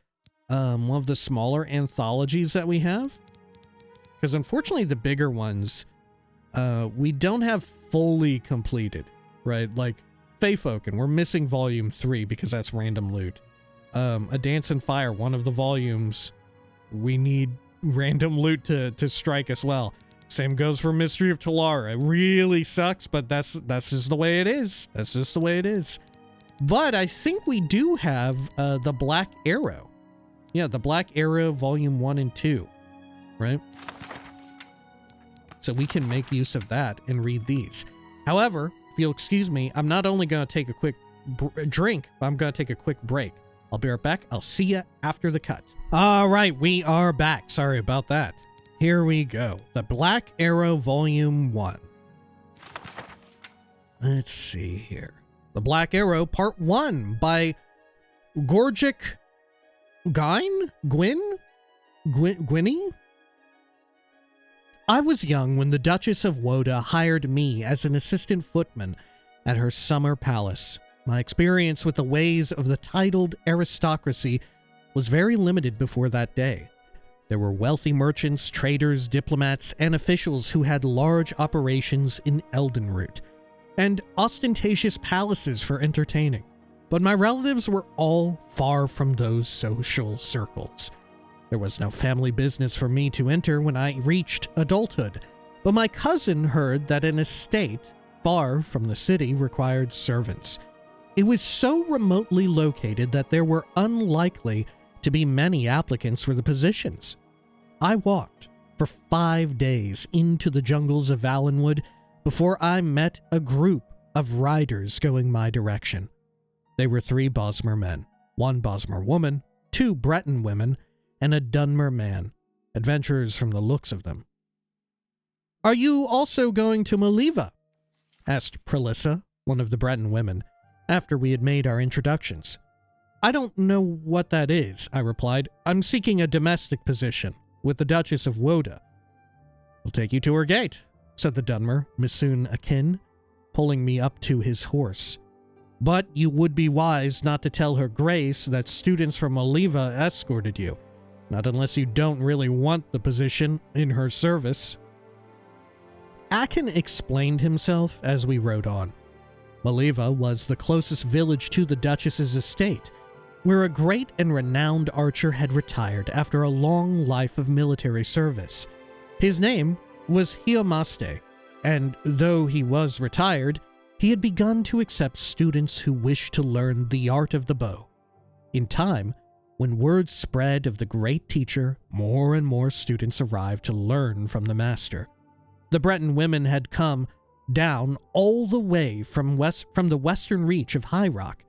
one of the smaller anthologies that we have. Because unfortunately, the bigger ones, we don't have fully completed, right? Like, Feyfolken, we're missing Volume 3 because that's random loot. A Dance and Fire, one of the volumes, we need random loot to strike as well. Same goes for Mystery of Talara. It really sucks, but that's just the way it is. That's just the way it is. But I think we do have the Black Arrow. Yeah, the Black Arrow Volume 1 and 2, right? So we can make use of that and read these. However, if you'll excuse me, I'm not only going to take a quick drink, but I'm going to take a quick break. I'll be right back. I'll see you after the cut. All right, we are back. Sorry about that. Here we go. The Black Arrow Volume 1. Let's see here. The Black Arrow Part 1 by Gorgic Gwynny? I was young when the Duchess of Woda hired me as an assistant footman at her summer palace. My experience with the ways of the titled aristocracy was very limited before that day. There were wealthy merchants, traders, diplomats, and officials who had large operations in Eldenroot, and ostentatious palaces for entertaining. But my relatives were all far from those social circles. There was no family business for me to enter when I reached adulthood, but my cousin heard that an estate far from the city required servants. It was so remotely located that there were unlikely to be many applicants for the positions. I walked for 5 days into the jungles of Valenwood before I met a group of riders going my direction. They were 3 Bosmer men, 1 Bosmer woman, 2 Breton women, and a Dunmer man, adventurers from the looks of them. "Are you also going to Maliva?" asked Prelissa, one of the Breton women, after we had made our introductions. "I don't know what that is," I replied. "I'm seeking a domestic position with the Duchess of Woda." "We'll take you to her gate," said the Dunmer, Missoon Akin, pulling me up to his horse. "But you would be wise not to tell her grace that students from Maliva escorted you, not unless you don't really want the position in her service." Akin explained himself as we rode on. Maliva was the closest village to the Duchess's estate, where a great and renowned archer had retired after a long life of military service. His name was Hiomaste, and though he was retired, he had begun to accept students who wished to learn the art of the bow. In time, when word spread of the great teacher, more and more students arrived to learn from the master. The Breton women had come down all the way from the western reach of High Rock.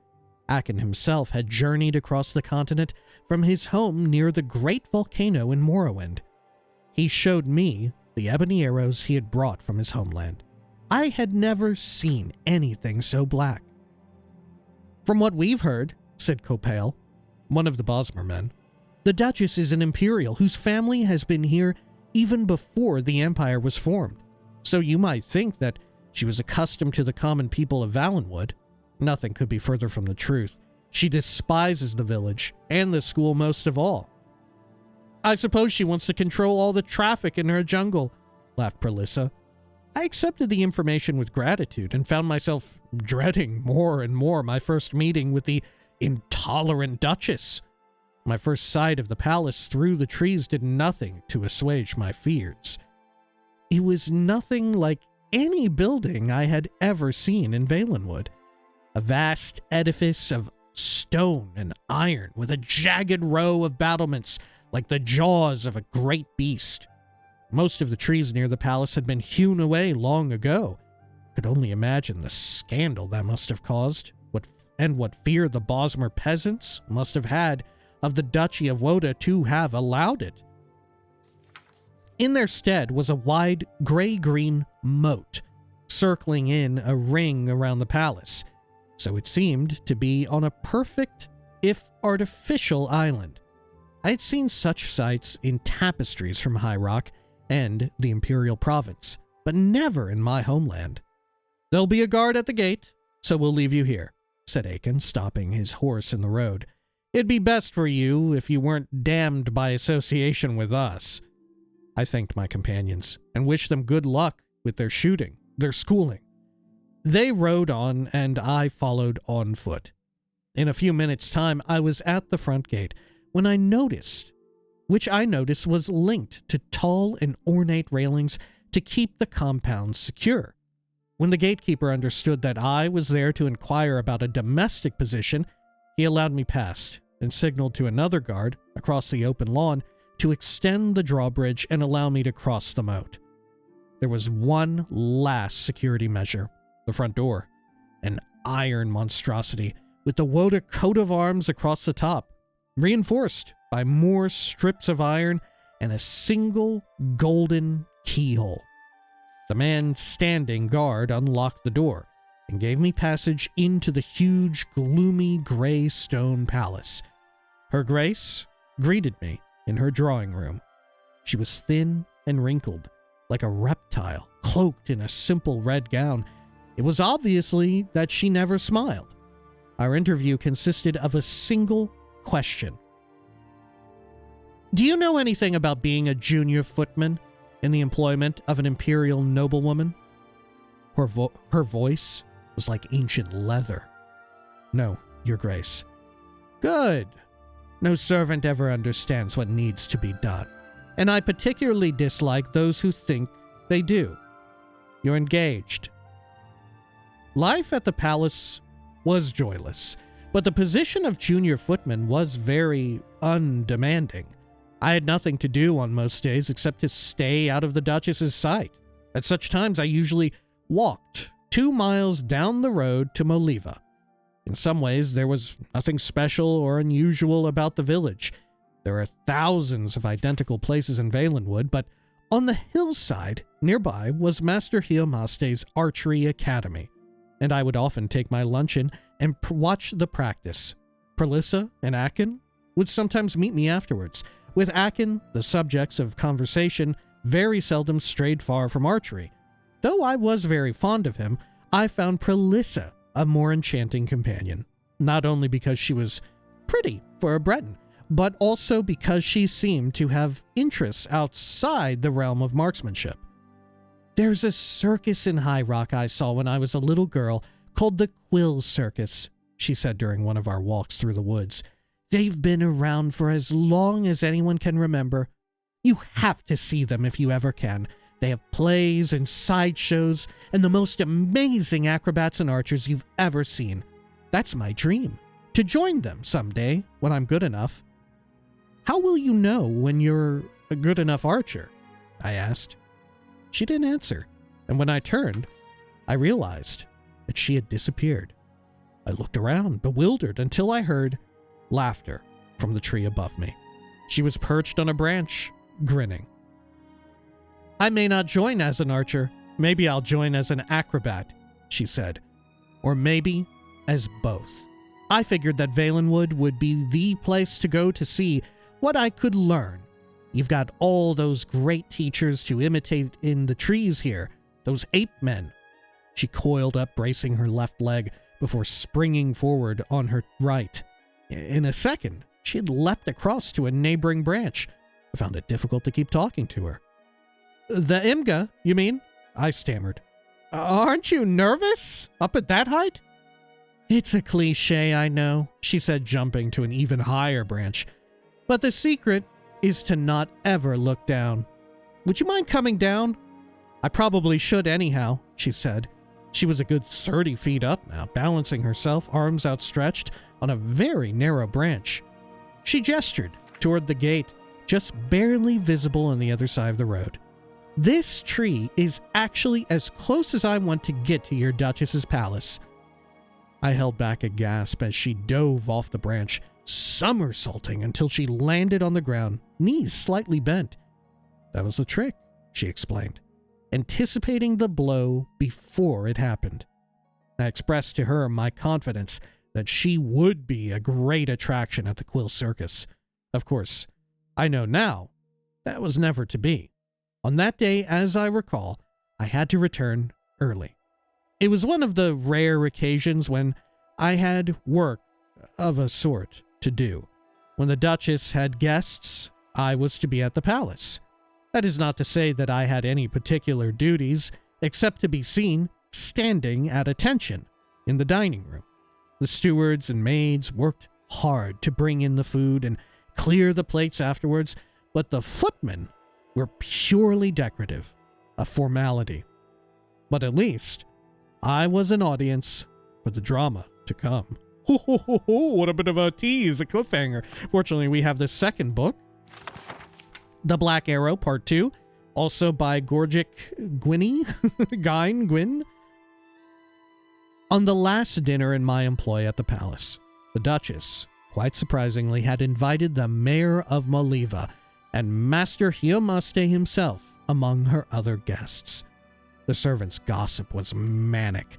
Akin himself had journeyed across the continent from his home near the great volcano in Morrowind. He showed me the ebony arrows he had brought from his homeland. I had never seen anything so black. From what we've heard, said Copale, one of the Bosmer men, the Duchess is an Imperial whose family has been here even before the Empire was formed. So you might think that she was accustomed to the common people of Valenwood. Nothing could be further from the truth. She despises the village and the school most of all. I suppose she wants to control all the traffic in her jungle, laughed Prelissa. I accepted the information with gratitude and found myself dreading more and more my first meeting with the intolerant Duchess. My first sight of the palace through the trees did nothing to assuage my fears. It was nothing like any building I had ever seen in Valenwood. A vast edifice of stone and iron with a jagged row of battlements like the jaws of a great beast. Most of the trees near the palace had been hewn away long ago. Could only imagine the scandal that must have caused, what fear the Bosmer peasants must have had of the Duchy of Woda to have allowed it. In their stead was a wide gray-green moat, circling in a ring around the palace, so it seemed to be on a perfect, if artificial, island. I had seen such sights in tapestries from High Rock and the Imperial Province, but never in my homeland. There'll be a guard at the gate, so we'll leave you here, said Akin, stopping his horse in the road. It'd be best for you if you weren't damned by association with us. I thanked my companions and wished them good luck with their shooting, their schooling. They rode on, and I followed on foot. In a few minutes' time, I was at the front gate when I noticed was linked to tall and ornate railings to keep the compound secure. When the gatekeeper understood that I was there to inquire about a domestic position, he allowed me past and signaled to another guard across the open lawn to extend the drawbridge and allow me to cross the moat. There was one last security measure, the front door, an iron monstrosity with the Woda coat of arms across the top, reinforced by more strips of iron and a single golden keyhole. The man standing guard unlocked the door and gave me passage into the huge, gloomy gray stone palace. Her Grace greeted me in her drawing room. She was thin and wrinkled, like a reptile, cloaked in a simple red gown. It was obviously that she never smiled. Our interview consisted of a single question. Do you know anything about being a junior footman in the employment of an imperial noblewoman? Her voice was like ancient leather. No, Your Grace. Good. No servant ever understands what needs to be done, and I particularly dislike those who think they do. You're engaged. Life at the palace was joyless, but the position of junior footman was very undemanding. I had nothing to do on most days except to stay out of the Duchess's sight. At such times, I usually walked 2 miles down the road to Moliva. In some ways, there was nothing special or unusual about the village. There are thousands of identical places in Valenwood, but on the hillside nearby was Master Hiomaste's archery academy, and I would often take my luncheon and watch the practice. Prelissa and Akin would sometimes meet me afterwards. With Akin, the subjects of conversation very seldom strayed far from archery. Though I was very fond of him, I found Prelissa a more enchanting companion, not only because she was pretty for a Breton, but also because she seemed to have interests outside the realm of marksmanship. There's a circus in High Rock I saw when I was a little girl called the Quill Circus, she said during one of our walks through the woods. They've been around for as long as anyone can remember. You have to see them if you ever can. They have plays and sideshows and the most amazing acrobats and archers you've ever seen. That's my dream, to join them someday when I'm good enough. How will you know when you're a good enough archer? I asked. She didn't answer, and when I turned, I realized that she had disappeared. I looked around, bewildered, until I heard laughter from the tree above me. She was perched on a branch, grinning. I may not join as an archer. Maybe I'll join as an acrobat, she said. Or maybe as both. I figured that Valenwood would be the place to go to see what I could learn. You've got all those great teachers to imitate in the trees here, those ape men. She coiled up, bracing her left leg before springing forward on her right. In a second, she had leapt across to a neighboring branch. I found it difficult to keep talking to her. The Imga, you mean? I stammered. Aren't you nervous? Up at that height? It's a cliche, I know, she said, jumping to an even higher branch. But the secret is to not ever look down. Would you mind coming down? I probably should anyhow, she said. She was a good 30 feet up now, balancing herself, arms outstretched, on a very narrow branch. She gestured toward the gate, just barely visible on the other side of the road. This tree is actually as close as I want to get to your Duchess's palace. I held back a gasp as she dove off the branch, somersaulting until she landed on the ground, knees slightly bent. That was the trick, she explained, anticipating the blow before it happened. I expressed to her my confidence that she would be a great attraction at the Quill Circus. Of course, I know now that was never to be. On that day, as I recall, I had to return early. It was one of the rare occasions when I had work of a sort to do. When the Duchess had guests, I was to be at the palace. That is not to say that I had any particular duties, except to be seen standing at attention in the dining room. The stewards and maids worked hard to bring in the food and clear the plates afterwards, but the footmen were purely decorative, a formality. But at least I was an audience for the drama to come. Ho ho ho ho, what a bit of a tease, a cliffhanger. Fortunately, we have the second book, The Black Arrow, Part 2, also by Gorgic Gwyn. On the last dinner in my employ at the palace, the Duchess, quite surprisingly, had invited the mayor of Moliva and Master Hiomaste himself among her other guests. The servants' gossip was manic.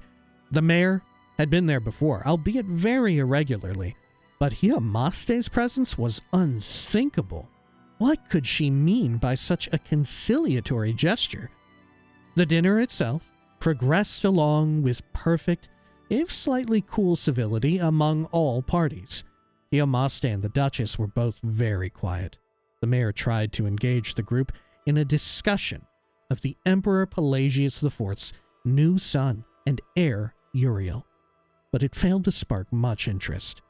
The mayor had been there before, albeit very irregularly, but Hiomaste's presence was unthinkable. What could she mean by such a conciliatory gesture? The dinner itself progressed along with perfect, if slightly cool civility among all parties. Hiomaste and the Duchess were both very quiet. The mayor tried to engage the group in a discussion of the Emperor Pelagius IV's new son and heir, Uriel, but it failed to spark much interest.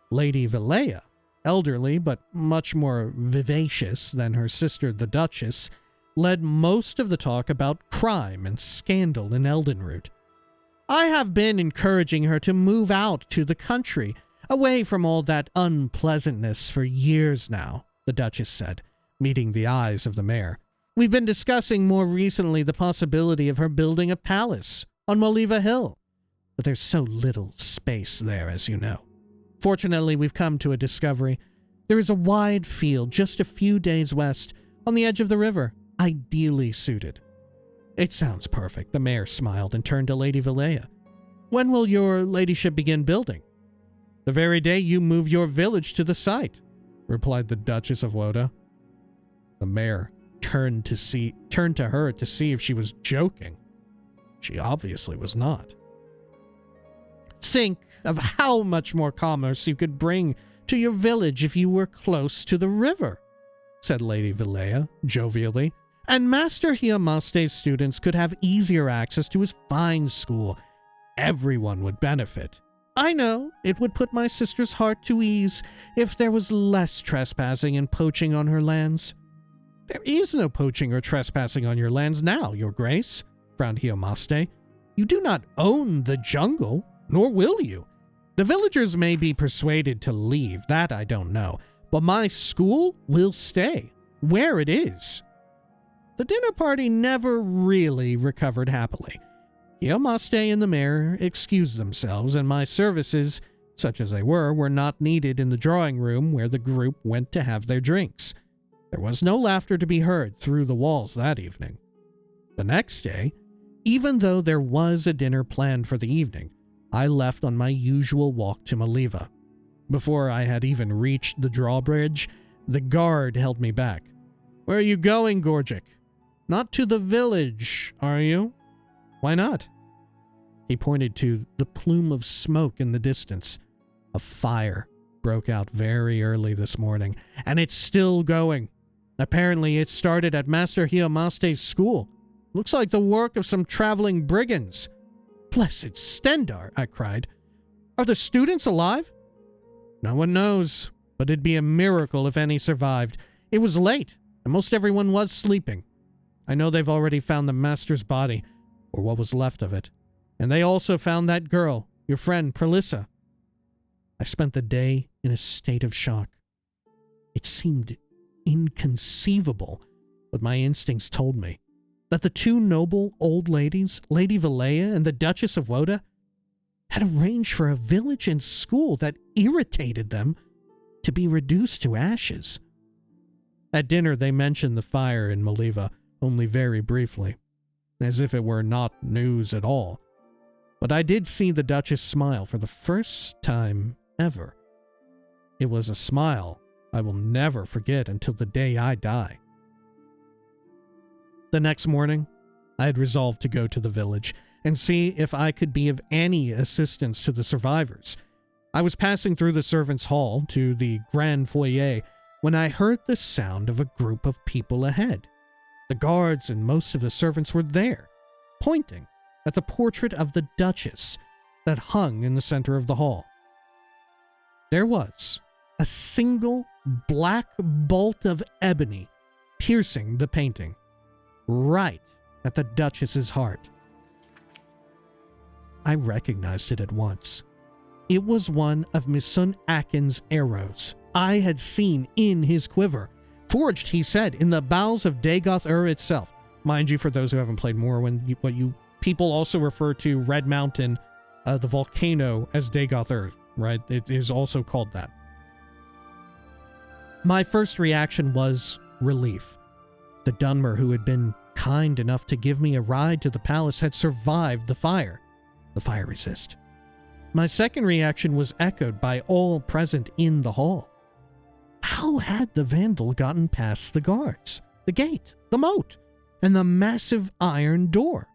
Lady Vilea, elderly but much more vivacious than her sister the Duchess, led most of the talk about crime and scandal in Eldenroot. I have been encouraging her to move out to the country, away from all that unpleasantness for years now, the Duchess said, meeting the eyes of the mayor. We've been discussing more recently the possibility of her building a palace on Moliva Hill, but there's so little space there, as you know. Fortunately, we've come to a discovery. There is a wide field just a few days west, on the edge of the river, ideally suited. It sounds perfect, the mayor smiled and turned to Lady Vilea. When will your ladyship begin building? The very day you move your village to the site, replied the Duchess of Woda. The mayor turned to her to see if she was joking. She obviously was not. Think of how much more commerce you could bring to your village if you were close to the river, said Lady Vilea jovially, and Master Hiomaste's students could have easier access to his fine school. Everyone would benefit. I know it would put my sister's heart to ease if there was less trespassing and poaching on her lands. There is no poaching or trespassing on your lands now, Your Grace, frowned Hiomaste. You do not own the jungle, nor will you. The villagers may be persuaded to leave, that I don't know, but my school will stay where it is. The dinner party never really recovered happily. Iomaste and the mayor excused themselves, and my services, such as they were not needed in the drawing room where the group went to have their drinks. There was no laughter to be heard through the walls that evening. The next day, even though there was a dinner planned for the evening, I left on my usual walk to Maliva. Before I had even reached the drawbridge, the guard held me back. "Where are you going, Gorgic? Not to the village, are you?" "Why not?" He pointed to the plume of smoke in the distance. A fire broke out very early this morning, and it's still going. Apparently, it started at Master Iomaste's school. Looks like the work of some traveling brigands. "Blessed Stendarr," I cried. "Are the students alive?" "No one knows, but it'd be a miracle if any survived. It was late, and most everyone was sleeping. I know they've already found the master's body, or what was left of it. And they also found that girl, your friend, Prelissa." I spent the day in a state of shock. It seemed inconceivable, but my instincts told me that the two noble old ladies, Lady Valea and the Duchess of Woda, had arranged for a village and school that irritated them to be reduced to ashes. At dinner, they mentioned the fire in Maliva only very briefly, as if it were not news at all. But I did see the Duchess smile for the first time ever. It was a smile I will never forget until the day I die. The next morning, I had resolved to go to the village and see if I could be of any assistance to the survivors. I was passing through the servants' hall to the grand foyer when I heard the sound of a group of people ahead. The guards and most of the servants were there, pointing at the portrait of the Duchess that hung in the center of the hall. There was a single black bolt of ebony piercing the painting, right at the Duchess's heart. I recognized it at once. It was one of Misun Akin's arrows I had seen in his quiver, forged, he said, in the bowels of Dagoth-Ur itself. Mind you, for those who haven't played Morrowind, what you people also refer to Red Mountain, the volcano, as Dagoth-Ur, right? It is also called that. My first reaction was relief. The Dunmer who had been kind enough to give me a ride to the palace had survived the fire resist. My second reaction was echoed by all present in the hall. How had the vandal gotten past the guards, the gate, the moat, and the massive iron door?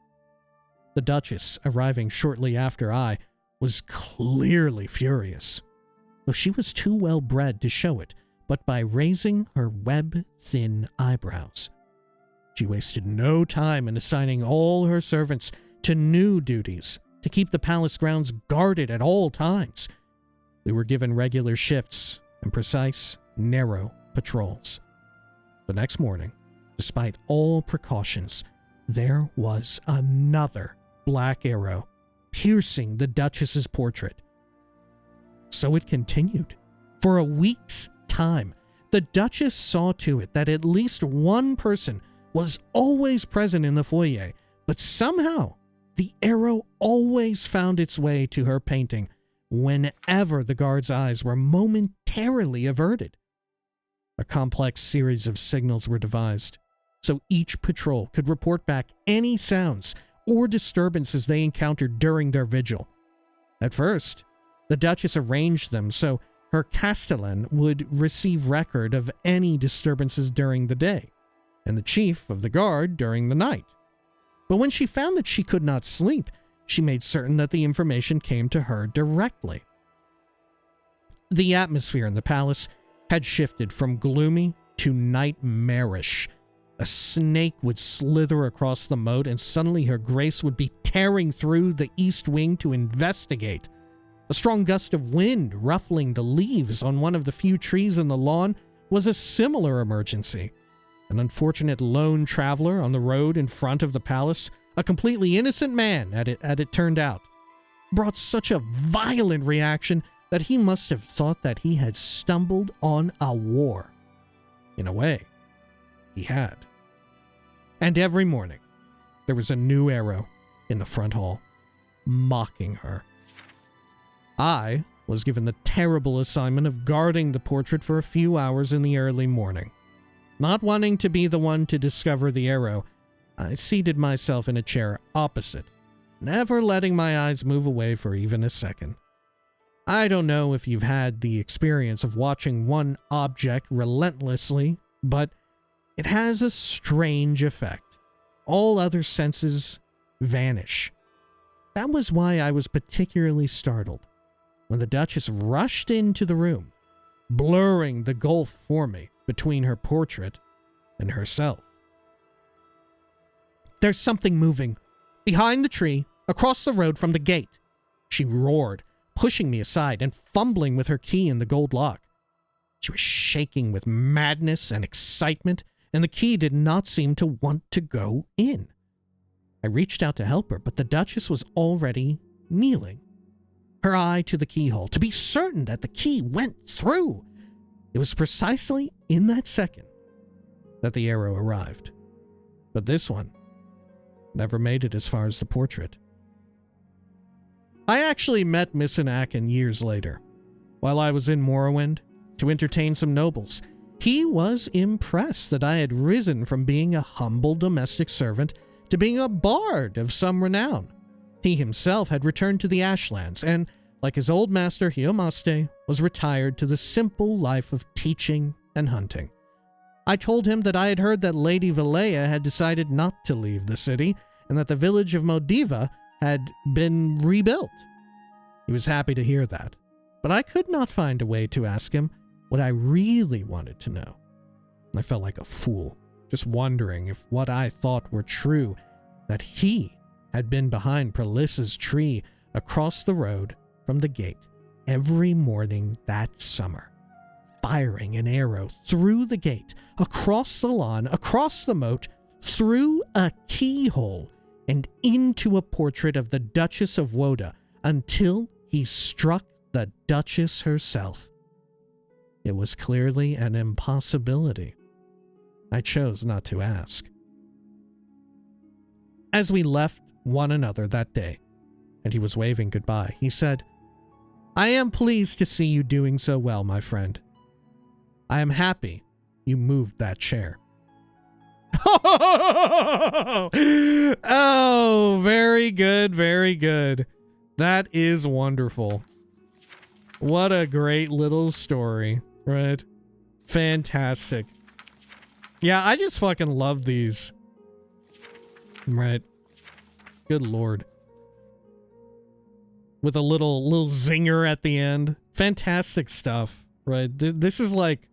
The Duchess, arriving shortly after I, was clearly furious, though she was too well bred to show it, but by raising her web-thin eyebrows. She wasted no time in assigning all her servants to new duties to keep the palace grounds guarded at all times. We were given regular shifts and precise, narrow patrols. The next morning, despite all precautions, there was another black arrow piercing the Duchess's portrait. So it continued. For a week's time, the Duchess saw to it that at least one person was always present in the foyer, but somehow the arrow always found its way to her painting whenever the guard's eyes were momentarily averted. A complex series of signals were devised, so each patrol could report back any sounds or disturbances they encountered during their vigil. At first, the Duchess arranged them so her castellan would receive record of any disturbances during the day, and the chief of the guard during the night. But when she found that she could not sleep, she made certain that the information came to her directly. The atmosphere in the palace had shifted from gloomy to nightmarish. A snake would slither across the moat, and suddenly her grace would be tearing through the east wing to investigate. A strong gust of wind ruffling the leaves on one of the few trees in the lawn was a similar emergency. An unfortunate lone traveler on the road in front of the palace, a completely innocent man at it turned out, brought such a violent reaction that he must have thought that he had stumbled on a war. In a way, he had. And every morning, there was a new arrow in the front hall, mocking her. I was given the terrible assignment of guarding the portrait for a few hours in the early morning. Not wanting to be the one to discover the arrow, I seated myself in a chair opposite, never letting my eyes move away for even a second. I don't know if you've had the experience of watching one object relentlessly, but it has a strange effect. All other senses vanish. That was why I was particularly startled when the Duchess rushed into the room, blurring the gulf for me between her portrait and herself. "There's something moving. Behind the tree, across the road from the gate," she roared, pushing me aside and fumbling with her key in the gold lock. She was shaking with madness and excitement, and the key did not seem to want to go in. I reached out to help her, but the Duchess was already kneeling, her eye to the keyhole, to be certain that the key went through. It was precisely in that second that the arrow arrived. But this one never made it as far as the portrait. I actually met Misinakin years later, while I was in Morrowind, to entertain some nobles. He was impressed that I had risen from being a humble domestic servant to being a bard of some renown. He himself had returned to the Ashlands and, like his old master Hiomaste, was retired to the simple life of teaching and hunting. I told him that I had heard that Lady Valea had decided not to leave the city and that the village of Modiva had been rebuilt. He was happy to hear that, but I could not find a way to ask him what I really wanted to know. I felt like a fool, just wondering if what I thought were true, that he had been behind Prelissa's tree across the road from the gate every morning that summer, firing an arrow through the gate, across the lawn, across the moat, through a keyhole, and into a portrait of the Duchess of Woda until he struck the Duchess herself. It was clearly an impossibility. I chose not to ask. As we left one another that day, and he was waving goodbye, he said, "I am pleased to see you doing so well, my friend. I am happy you moved that chair." Oh, very good, very good. That is wonderful. What a great little story, right? Fantastic. Yeah, I just fucking love these. Right. Good lord. With a little zinger at the end. Fantastic stuff, right? This is like...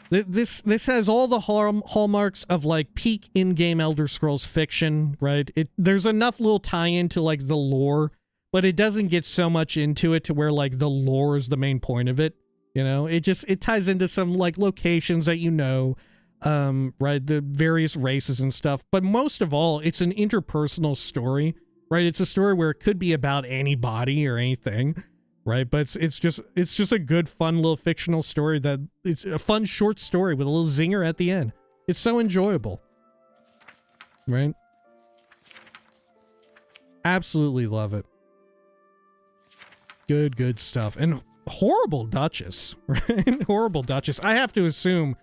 This has all the hallmarks of like peak in-game Elder Scrolls fiction, right? There's enough little tie-in to like the lore, but it doesn't get so much into it to where like the lore is the main point of it. You know, it ties into some like locations that you know, right? The various races and stuff. But most of all, it's an interpersonal story, right? It's a story where it could be about anybody or anything. Right, but it's just a good, fun little fictional story that it's a fun short story with a little zinger at the end. It's so enjoyable, right? Absolutely love it. Good stuff. And horrible Duchess, right? Horrible Duchess. I have to assume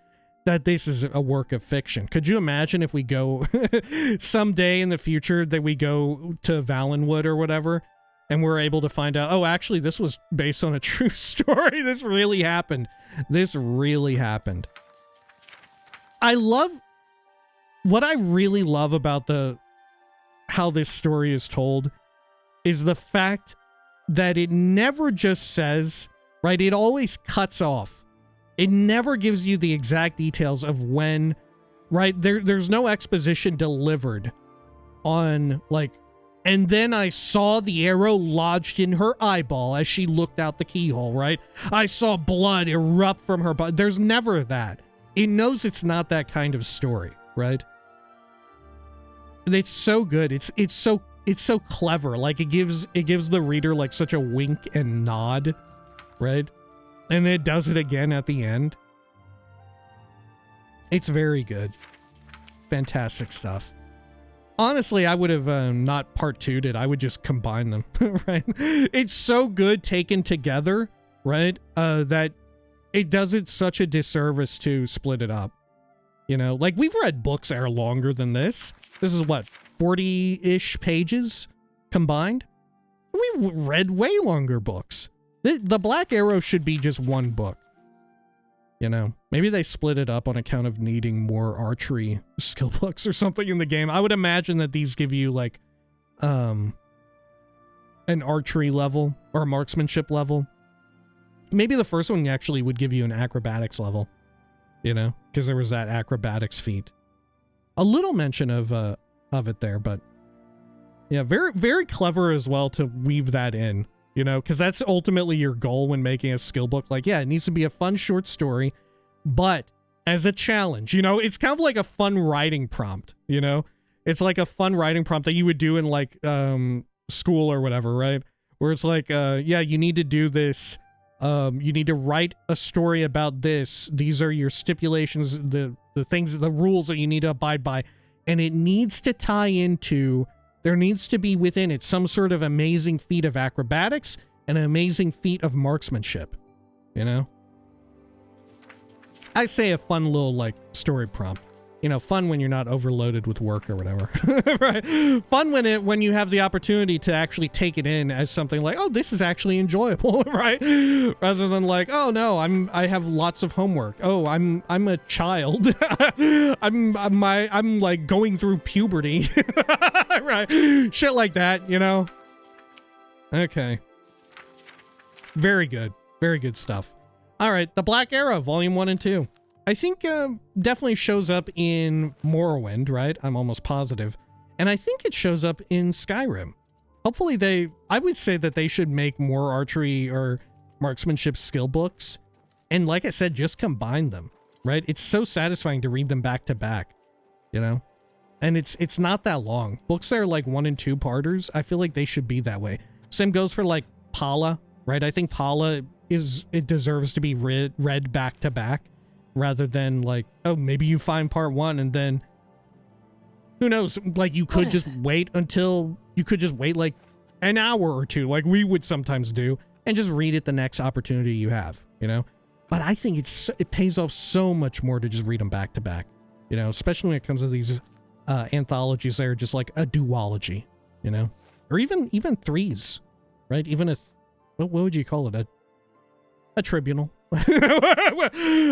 that this is a work of fiction. Could you imagine if we go someday in the future that we go to Valenwood or whatever? And we're able to find out, oh, actually, this was based on a true story. This really happened. This really happened. What I really love about how this story is told is the fact that it never just says, right? It always cuts off. It never gives you the exact details of when, right? There's no exposition delivered on, like, and then I saw the arrow lodged in her eyeball as she looked out the keyhole, right? I saw blood erupt from her body. There's never that. It knows it's not that kind of story, right? It's so good. It's so clever. Like it gives the reader like such a wink and nod, right? And it does it again at the end. It's very good. Fantastic stuff. honestly, I would have not part 2'd it. I would just combine them, right? It's so good taken together, right? That it does it such a disservice to split it up. You know, like we've read books that are longer than this. This is what, 40-ish pages combined? We've read way longer books. The Black Arrow should be just one book. You know, maybe they split it up on account of needing more archery skill books or something in the game. I would imagine that these give you like an archery level or a marksmanship level. Maybe the first one actually would give you an acrobatics level, you know, because there was that acrobatics feat. A little mention of it there, but yeah, very, very clever as well to weave that in. You know, because that's ultimately your goal when making a skill book. Like, yeah, it needs to be a fun short story, but as a challenge, you know, it's kind of like a fun writing prompt, you know? It's like a fun writing prompt that you would do in, like, school or whatever, right? Where it's like, yeah, you need to do this. You need to write a story about this. These are your stipulations, the things, the rules that you need to abide by. And it needs to tie into... There needs to be within it some sort of amazing feat of acrobatics and an amazing feat of marksmanship, you know? I say a fun little, like, story prompt. You know, fun when you're not overloaded with work or whatever. Right? Fun when you have the opportunity to actually take it in as something like, oh, this is actually enjoyable, right? Rather than like, oh no, I have lots of homework. Oh, I'm a child. I'm like going through puberty. Right? Shit like that, you know? Okay. Very good. Very good stuff. All right, The Black Arrow, Volume 1 and 2. I think definitely shows up in Morrowind, right? I'm almost positive. And I think it shows up in Skyrim. Hopefully I would say that they should make more archery or marksmanship skill books. And like I said, just combine them, right? It's so satisfying to read them back to back, you know? And it's not that long. Books that are like 1 and 2 parters, I feel like they should be that way. Same goes for like Pala, right? I think Pala it deserves to be read back to back. Rather than like, oh, maybe you find part 1 and then who knows, like you could just wait like an hour or 2 like we would sometimes do and just read it the next opportunity you have, you know? But I think it pays off so much more to just read them back to back, you know, especially when it comes to these anthologies that are just like a duology, you know? Or even threes, right? Even what would you call it? A tribunal.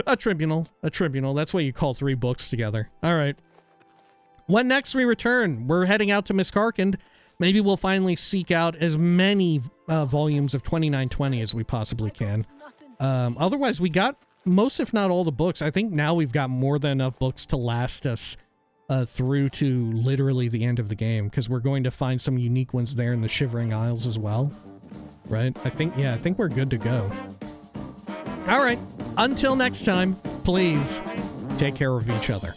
a tribunal. That's what you call 3 books together. All right. When next we return, we're heading out to Miskarkand. Maybe we'll finally seek out as many volumes of 2920 as we possibly can. Otherwise, we got most, if not all, the books. I think now we've got more than enough books to last us through to literally the end of the game, because we're going to find some unique ones there in the Shivering Isles as well. Right? I think we're good to go. All right, until next time, please take care of each other.